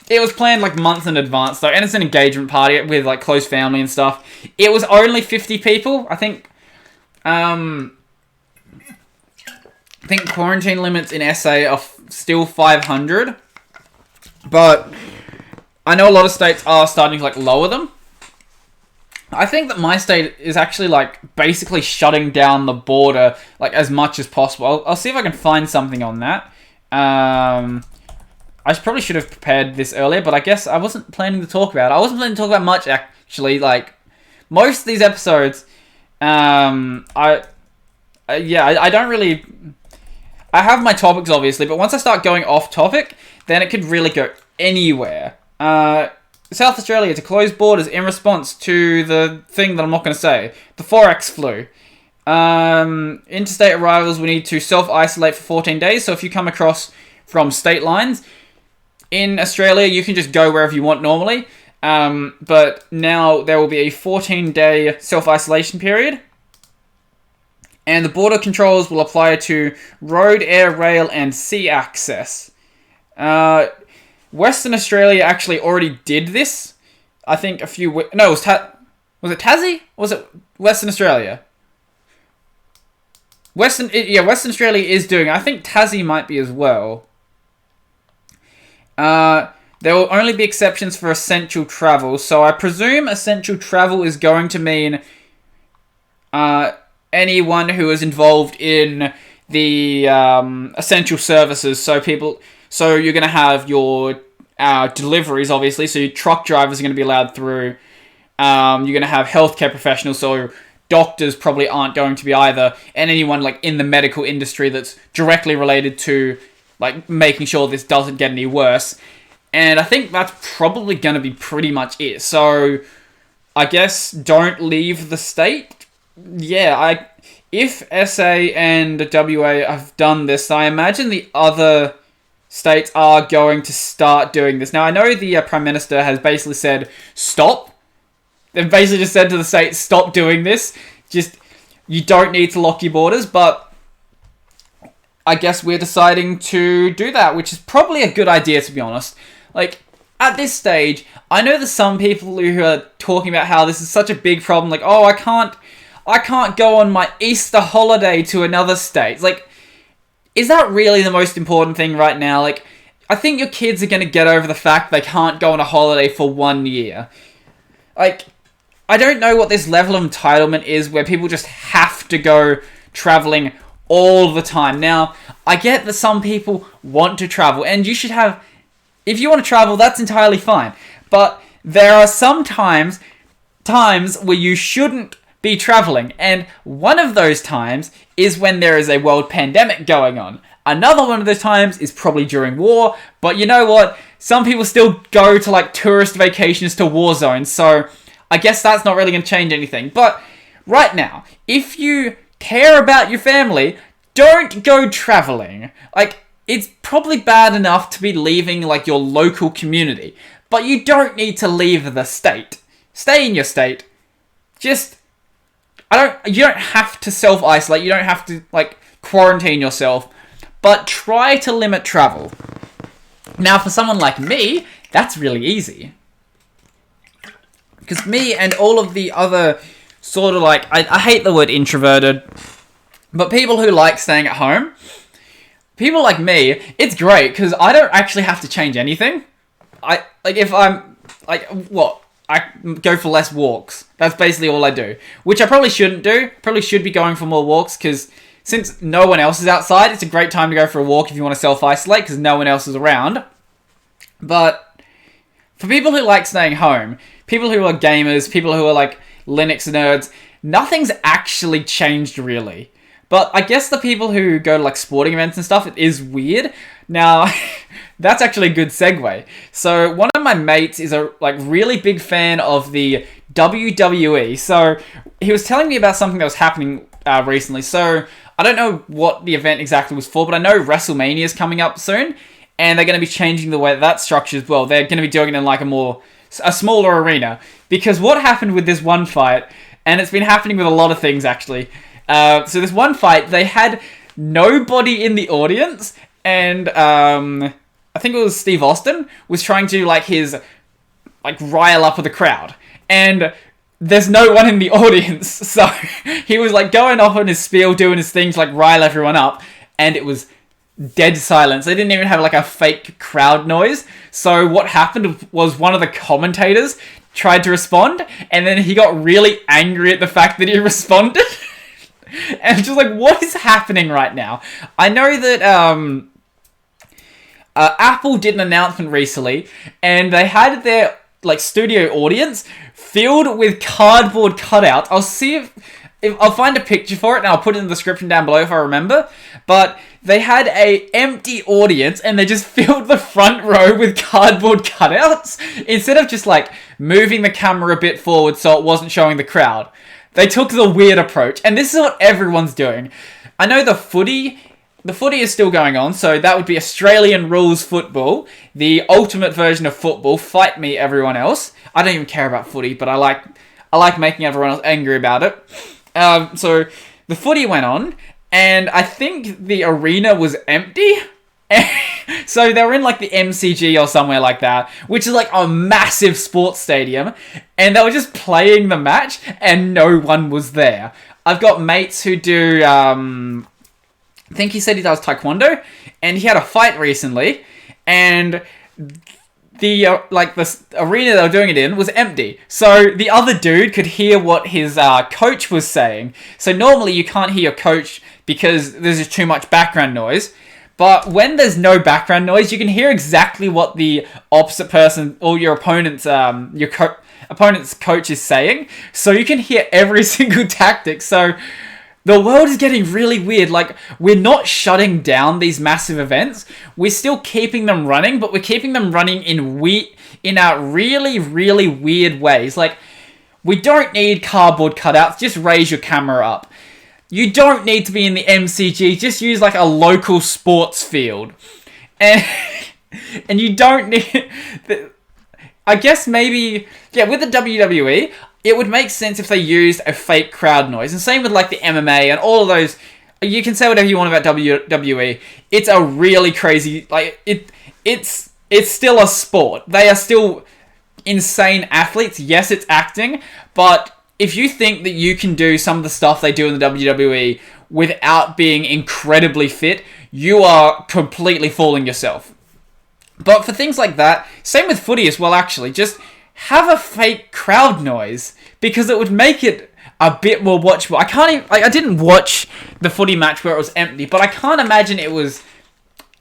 It was planned like months in advance though, and it's an engagement party with like close family and stuff. It was only 50 people. I think quarantine limits in SA are still 500, but I know a lot of states are starting to like lower them. I think that my state is actually like basically shutting down the border like as much as possible. I'll see if I can find something on that. I probably should have prepared this earlier, but I guess I wasn't planning to talk about it. I wasn't planning to talk about much actually. Like most of these episodes, I don't really. I have my topics obviously, but once I start going off topic, then it could really go anywhere. South Australia to close borders in response to the thing that I'm not going to say, the Forex flu. Interstate arrivals will need to self-isolate for 14 days. So if you come across from state lines in Australia, you can just go wherever you want normally. But now there will be a 14-day self-isolation period. And the border controls will apply to road, air, rail, and sea access. Western Australia actually already did this. I think a few... No, was it Tassie? Or was it Western Australia? Western Australia is doing it. I think Tassie might be as well. There will only be exceptions for essential travel. So I presume essential travel is going to mean anyone who is involved in the essential services. So you're going to have your deliveries, obviously. So your truck drivers are going to be allowed through. You're going to have healthcare professionals. So doctors probably aren't going to be either. And anyone like in the medical industry that's directly related to like making sure this doesn't get any worse. And I think that's probably going to be pretty much it. So I guess don't leave the state. Yeah, if SA and WA have done this, I imagine the other states are going to start doing this. Now, I know the Prime Minister has basically said, stop. They've basically just said to the states, stop doing this. Just, you don't need to lock your borders, but I guess we're deciding to do that, which is probably a good idea, to be honest. Like, at this stage, I know there's some people who are talking about how this is such a big problem. Like, oh, I can't go on my Easter holiday to another state. It's like, is that really the most important thing right now? Like, I think your kids are going to get over the fact they can't go on a holiday for 1 year. Like, I don't know what this level of entitlement is where people just have to go traveling all the time. Now, I get that some people want to travel, and you should have... If you want to travel, that's entirely fine. But there are some times where you shouldn't be traveling, and one of those times is when there is a world pandemic going on. Another one of those times is probably during war, but you know what? Some people still go to like tourist vacations to war zones, so I guess that's not really going to change anything. But right now, if you care about your family, don't go traveling. Like, it's probably bad enough to be leaving like your local community, but you don't need to leave the state. Stay in your state. Just... You don't have to self-isolate, you don't have to, like, quarantine yourself, but try to limit travel. Now, for someone like me, that's really easy. Because me and all of the other sort of, like, I hate the word introverted, but people who like staying at home, people like me, it's great, because I don't actually have to change anything. I go for less walks. That's basically all I do. Which I probably shouldn't do. Probably should be going for more walks, because since no one else is outside, it's a great time to go for a walk if you want to self-isolate, because no one else is around. But for people who like staying home, people who are gamers, people who are like Linux nerds, nothing's actually changed really. But I guess the people who go to like sporting events and stuff, it is weird. Now, that's actually a good segue. So one of my mates is a like really big fan of the WWE. So he was telling me about something that was happening recently. So I don't know what the event exactly was for, but I know WrestleMania is coming up soon, and they're going to be changing the way that's structured as well. They're going to be doing it in like a smaller arena, because what happened with this one fight, and it's been happening with a lot of things actually. So this one fight, they had nobody in the audience, and I think it was Steve Austin, was trying to rile up with the crowd. And there's no one in the audience, so he was going off on his spiel, doing his things, rile everyone up, and it was dead silence. They didn't even have a fake crowd noise. So what happened was one of the commentators tried to respond, and then he got really angry at the fact that he responded. And just what is happening right now? I know that Apple did an announcement recently, and they had their studio audience filled with cardboard cutouts. I'll see if I'll find a picture for it, and I'll put it in the description down below if I remember. But they had a empty audience, and they just filled the front row with cardboard cutouts instead of just moving the camera a bit forward so it wasn't showing the crowd. They took the weird approach, and this is what everyone's doing. I know the footy is still going on, so that would be Australian rules football, the ultimate version of football. Fight me, everyone else. I don't even care about footy, but I like making everyone else angry about it. So the footy went on, and I think the arena was empty. So they were in the MCG or somewhere like that, which is a massive sports stadium, and they were just playing the match, and no one was there. I've got mates who do, I think he said he does taekwondo, and he had a fight recently, and the arena they were doing it in was empty. So the other dude could hear what his coach was saying. So normally you can't hear your coach because there's just too much background noise. But when there's no background noise, you can hear exactly what the opposite person or your opponent's opponent's coach is saying. So you can hear every single tactic. So the world is getting really weird. We're not shutting down these massive events. We're still keeping them running, but we're keeping them running in really, really weird ways. We don't need cardboard cutouts. Just raise your camera up. You don't need to be in the MCG. Just use a local sports field. And you don't need... I guess maybe... Yeah, with the WWE, it would make sense if they used a fake crowd noise. And same with the MMA and all of those. You can say whatever you want about WWE. It's a really crazy... It's still a sport. They are still insane athletes. Yes, it's acting, but if you think that you can do some of the stuff they do in the WWE without being incredibly fit, you are completely fooling yourself. But for things like that, same with footy as well, actually, just have a fake crowd noise, because it would make it a bit more watchable. I didn't watch the footy match where it was empty, but I can't imagine it was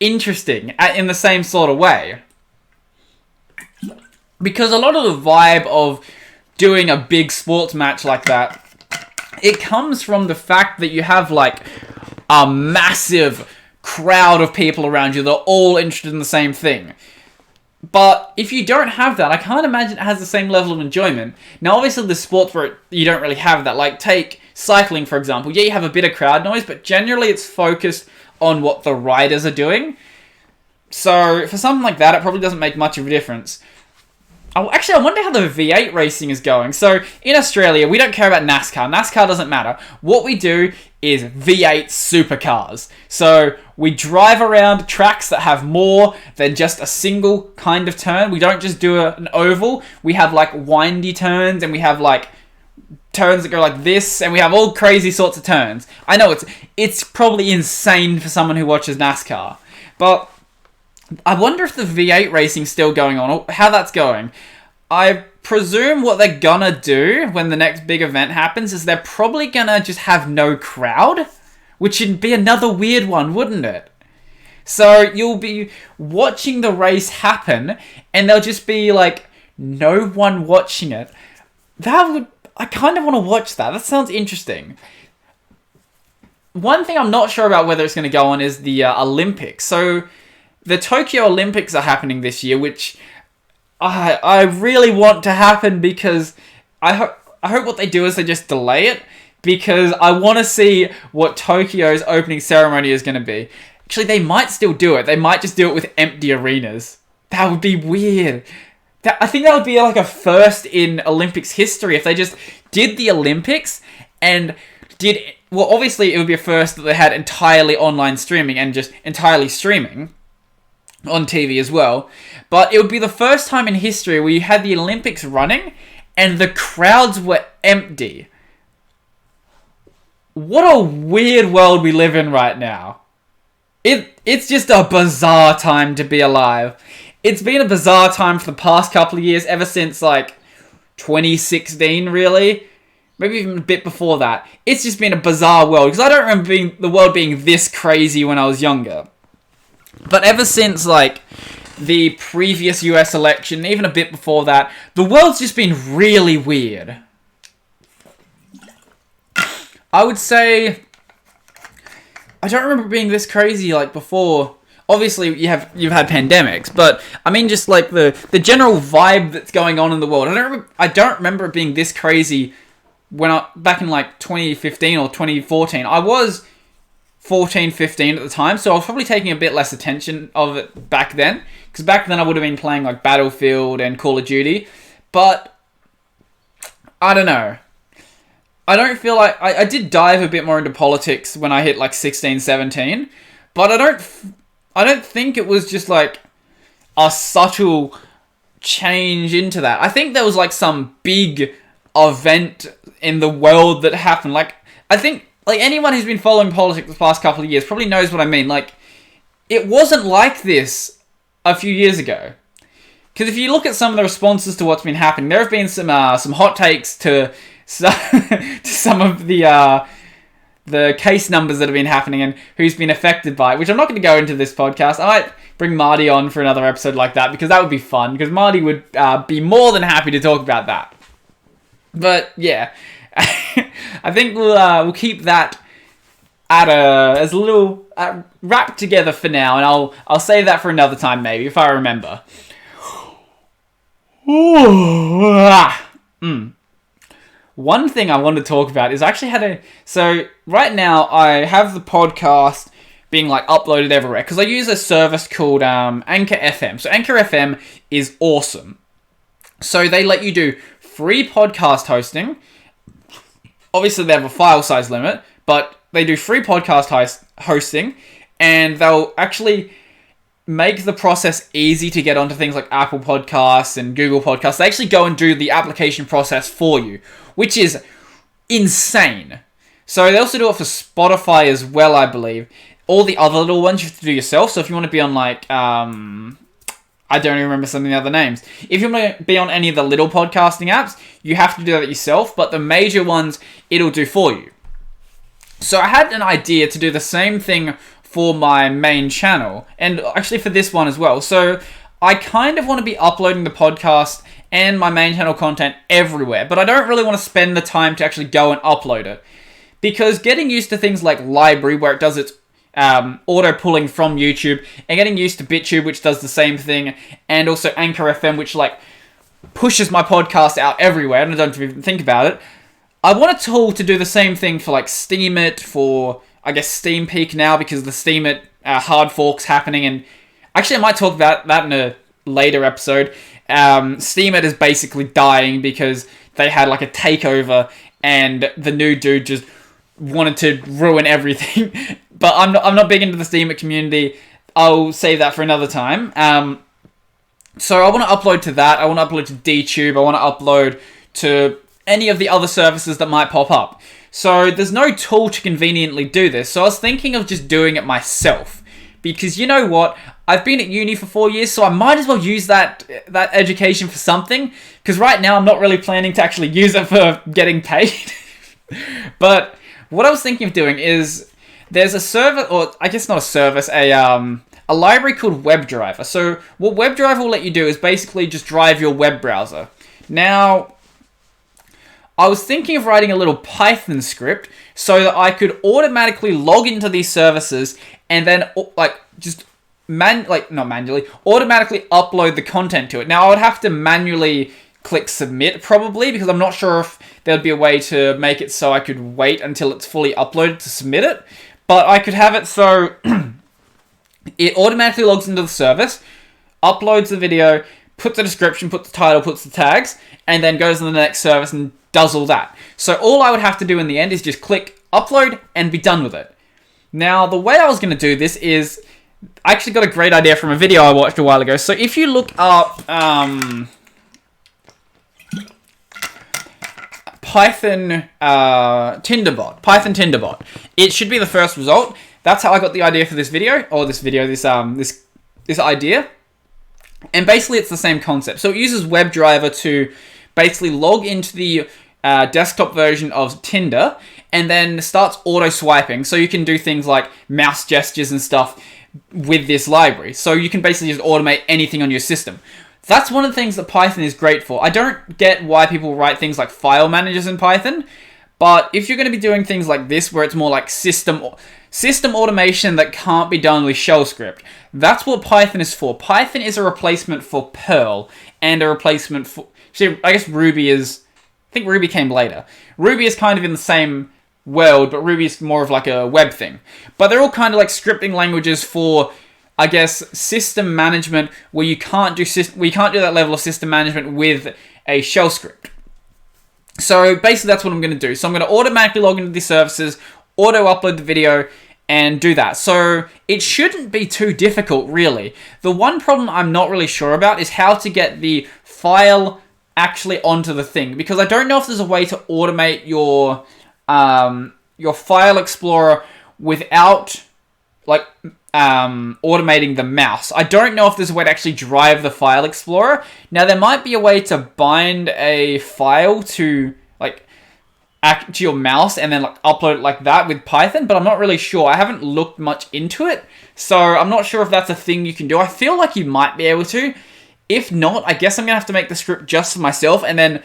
interesting in the same sort of way. Because a lot of the vibe of doing a big sports match like that, it comes from the fact that you have a massive crowd of people around you that are all interested in the same thing. But if you don't have that, I can't imagine it has the same level of enjoyment. Now, obviously, there's sports where you don't really have that. Take cycling, for example. Yeah, you have a bit of crowd noise, but generally it's focused on what the riders are doing. So for something like that, it probably doesn't make much of a difference. Actually, I wonder how the V8 racing is going. So, in Australia, we don't care about NASCAR. NASCAR doesn't matter. What we do is V8 supercars. So, we drive around tracks that have more than just a single kind of turn. We don't just do an oval. We have, windy turns, and we have, turns that go like this, and we have all crazy sorts of turns. I know, it's probably insane for someone who watches NASCAR. But I wonder if the V8 racing's still going on, or how that's going. I presume what they're gonna do when the next big event happens is they're probably gonna just have no crowd, which would be another weird one, wouldn't it? So you'll be watching the race happen, and there'll just be, no one watching it. I kind of want to watch that. That sounds interesting. One thing I'm not sure about whether it's going to go on is the Olympics. So the Tokyo Olympics are happening this year, which I really want to happen, because I hope what they do is they just delay it, because I want to see what Tokyo's opening ceremony is going to be. Actually, they might still do it. They might just do it with empty arenas. That would be weird. I think that would be a first in Olympics history if they just did the Olympics and did well, obviously it would be a first that they had entirely online streaming and just entirely streaming on TV as well. But it would be the first time in history where you had the Olympics running and the crowds were empty. What a weird world we live in right now. It's just a bizarre time to be alive. It's been a bizarre time for the past couple of years, ever since, like, 2016, really. Maybe even a bit before that. It's just been a bizarre world, because I don't remember the world being this crazy when I was younger. But ever since, like, the previous US election, even a bit before that, the world's just been really weird. I would say, I don't remember being this crazy, like, before. Obviously, you've had pandemics, but I mean, just like the general vibe that's going on in the world. I don't remember it being this crazy back in like 2015 or 2014. I was 14, 15 at the time, so I was probably taking a bit less attention of it back then, because back then I would have been playing like Battlefield and Call of Duty. But I don't know. I don't feel like I did dive a bit more into politics when I hit like 16, 17, but I don't think it was just like a subtle change into that. I think there was like some big event in the world that happened. Like, I think like anyone who's been following politics the past couple of years probably knows what I mean. Like, it wasn't like this a few years ago. Because if you look at some of the responses to what's been happening, there have been some hot takes to some of the case numbers that have been happening and who's been affected by it, which I'm not going to go into this podcast. I might bring Marty on for another episode like that, because that would be fun, because Marty would be more than happy to talk about that. But yeah, I think we'll keep that as a little wrapped together for now, and I'll save that for another time maybe, if I remember. One thing I want to talk about is I actually so right now I have the podcast being like uploaded everywhere because I use a service called Anchor FM. So Anchor FM is awesome. So they let you do free podcast hosting. Obviously they have a file size limit, but they do free podcast hosting, and they'll actually make the process easy to get onto things like Apple Podcasts and Google Podcasts. They actually go and do the application process for you, which is insane. So they also do it for Spotify as well, I believe. All the other little ones you have to do yourself. So if you want to be on like, I don't even remember some of the other names. If you want to be on any of the little podcasting apps, you have to do that yourself. But the major ones, it'll do for you. So I had an idea to do the same thing for my main channel, and actually for this one as well. So I kind of want to be uploading the podcast and my main channel content everywhere, but I don't really want to spend the time to actually go and upload it, because getting used to things like LBRY, where it does its auto pulling from YouTube, and getting used to BitTube, which does the same thing, and also Anchor FM, which like pushes my podcast out everywhere, and I don't even think about it. I want a tool to do the same thing for like Steemit, for I guess Steam Peak now, because the Steemit hard fork's happening, and actually I might talk about that in a later episode. Steemit is basically dying because they had like a takeover, and the new dude just wanted to ruin everything. But I'm not big into the Steemit community. I'll save that for another time. So I want to upload to that. I want to upload to DTube. I want to upload to any of the other services that might pop up. So there's no tool to conveniently do this. So I was thinking of just doing it myself. Because you know what? I've been at uni for 4 years, so I might as well use that education for something. Because right now I'm not really planning to actually use it for getting paid. But what I was thinking of doing is, there's a server, or I guess not a service, a library called WebDriver. So what WebDriver will let you do is basically just drive your web browser. Now, I was thinking of writing a little Python script so that I could automatically log into these services and then like just not manually, automatically upload the content to it. Now I would have to manually click submit probably, because I'm not sure if there'd be a way to make it so I could wait until it's fully uploaded to submit it. But I could have it so it automatically logs into the service, uploads the video, puts the description, puts the title, puts the tags, and then goes to the next service and does all that. So all I would have to do in the end is just click upload and be done with it. Now, the way I was going to do this is, I actually got a great idea from a video I watched a while ago. So if you look up Python Tinderbot, it should be the first result. That's how I got the idea for this video, or this idea. And basically it's the same concept. So it uses WebDriver to basically log into the desktop version of Tinder and then starts auto swiping. So you can do things like mouse gestures and stuff with this library. So you can basically just automate anything on your system. That's one of the things that Python is great for. I don't get why people write things like file managers in Python, but if you're going to be doing things like this where it's more like system automation that can't be done with shell script, that's what Python is for. Python is a replacement for Perl and a replacement for... See, I guess Ruby is... I think Ruby came later. Ruby is kind of in the same world, but Ruby is more of like a web thing. But they're all kind of like scripting languages for, I guess, system management where you can't do that level of system management with a shell script. So basically that's what I'm going to do. So I'm going to automatically log into these services, auto-upload the video, and do that. So it shouldn't be too difficult, really. The one problem I'm not really sure about is how to get the file actually onto the thing, because I don't know if there's a way to automate your file explorer without like automating the mouse. I don't know if there's a way to actually drive the file explorer. Now there might be a way to bind a file to your mouse and then like upload it like that with Python, but I'm not really sure. I haven't looked much into it, so I'm not sure if that's a thing you can do. I feel like you might be able to. If not, I guess I'm going to have to make the script just for myself and then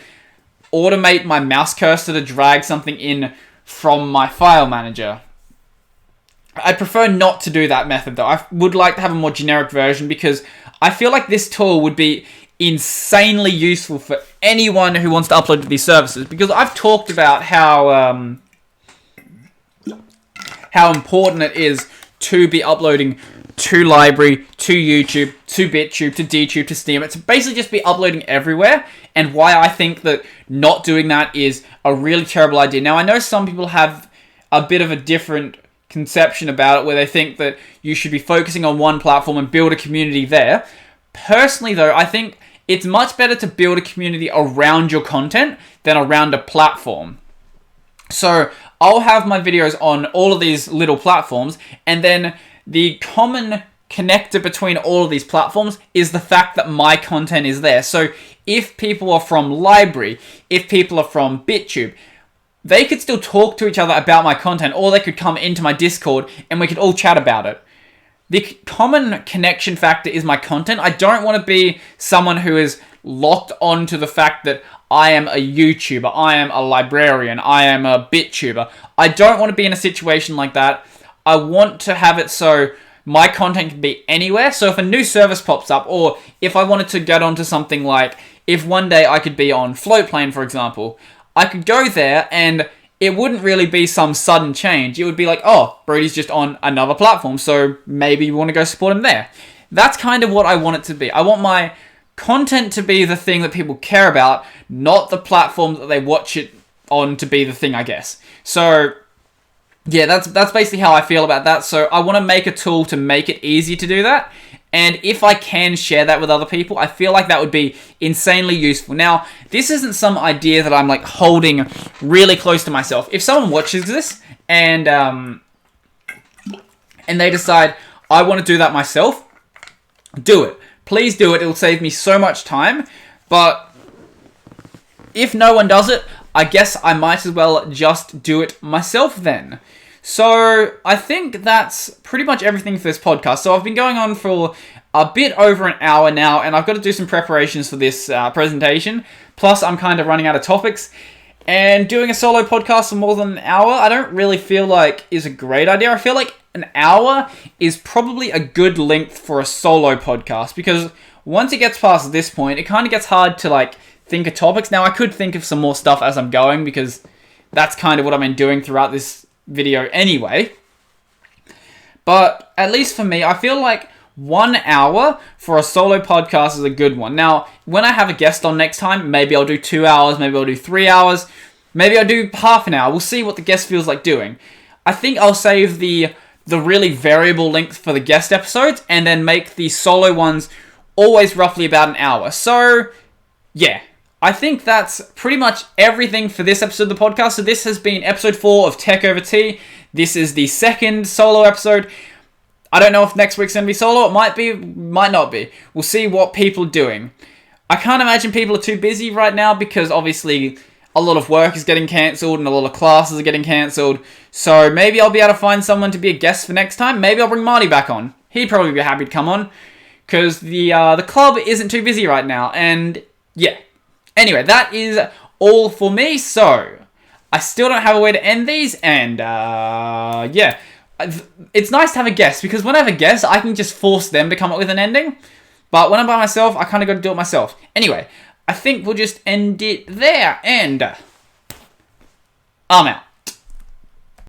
automate my mouse cursor to drag something in from my file manager. I'd prefer not to do that method though. I would like to have a more generic version because I feel like this tool would be insanely useful for anyone who wants to upload to these services, because I've talked about how important it is to be uploading to LBRY, to YouTube, to BitTube, to DTube, to Steam. It's basically just be uploading everywhere, and why I think that not doing that is a really terrible idea. Now, I know some people have a bit of a different conception about it, where they think that you should be focusing on one platform and build a community there. Personally, though, I think it's much better to build a community around your content than around a platform. So I'll have my videos on all of these little platforms, and then the common connector between all of these platforms is the fact that my content is there. So if people are from LBRY, if people are from BitTube, they could still talk to each other about my content, or they could come into my Discord and we could all chat about it. The common connection factor is my content. I don't want to be someone who is locked onto the fact that I am a YouTuber, I am a librarian, I am a BitTuber. I don't want to be in a situation like that. I want to have it so my content can be anywhere. So if a new service pops up, or if I wanted to get onto something like, if one day I could be on Floatplane, for example, I could go there and it wouldn't really be some sudden change. It would be like, oh, Brody's just on another platform, so maybe you want to go support him there. That's kind of what I want it to be. I want my content to be the thing that people care about, not the platform that they watch it on to be the thing, I guess. So yeah, that's basically how I feel about that. So I want to make a tool to make it easy to do that. And if I can share that with other people, I feel like that would be insanely useful. Now, this isn't some idea that I'm like holding really close to myself. If someone watches this and they decide, I want to do that myself, do it. Please do it. It'll save me so much time. But if no one does it, I guess I might as well just do it myself then. So I think that's pretty much everything for this podcast. So I've been going on for a bit over an hour now, and I've got to do some preparations for this presentation. Plus, I'm kind of running out of topics. And doing a solo podcast for more than an hour, I don't really feel like is a great idea. I feel like an hour is probably a good length for a solo podcast, because once it gets past this point, it kind of gets hard to like think of topics. Now, I could think of some more stuff as I'm going, because that's kind of what I've been doing throughout this video anyway. But at least for me, I feel like 1 hour for a solo podcast is a good one. Now, when I have a guest on next time, maybe I'll do 2 hours, maybe I'll do 3 hours. Maybe I'll do half an hour. We'll see what the guest feels like doing. I think I'll save the really variable length for the guest episodes and then make the solo ones always roughly about an hour. So, yeah. I think that's pretty much everything for this episode of the podcast. So this has been episode 4 of Tech Over Tea. This is the second solo episode. I don't know if next week's going to be solo. It might be, might not be. We'll see what people are doing. I can't imagine people are too busy right now because obviously a lot of work is getting cancelled and a lot of classes are getting cancelled. So maybe I'll be able to find someone to be a guest for next time. Maybe I'll bring Marty back on. He'd probably be happy to come on because the club isn't too busy right now. And yeah. Anyway, that is all for me. So I still don't have a way to end these. And yeah. It's nice to have a guest because when I have a guest, I can just force them to come up with an ending. But when I'm by myself, I kind of got to do it myself. Anyway, I think we'll just end it there. And I'm out.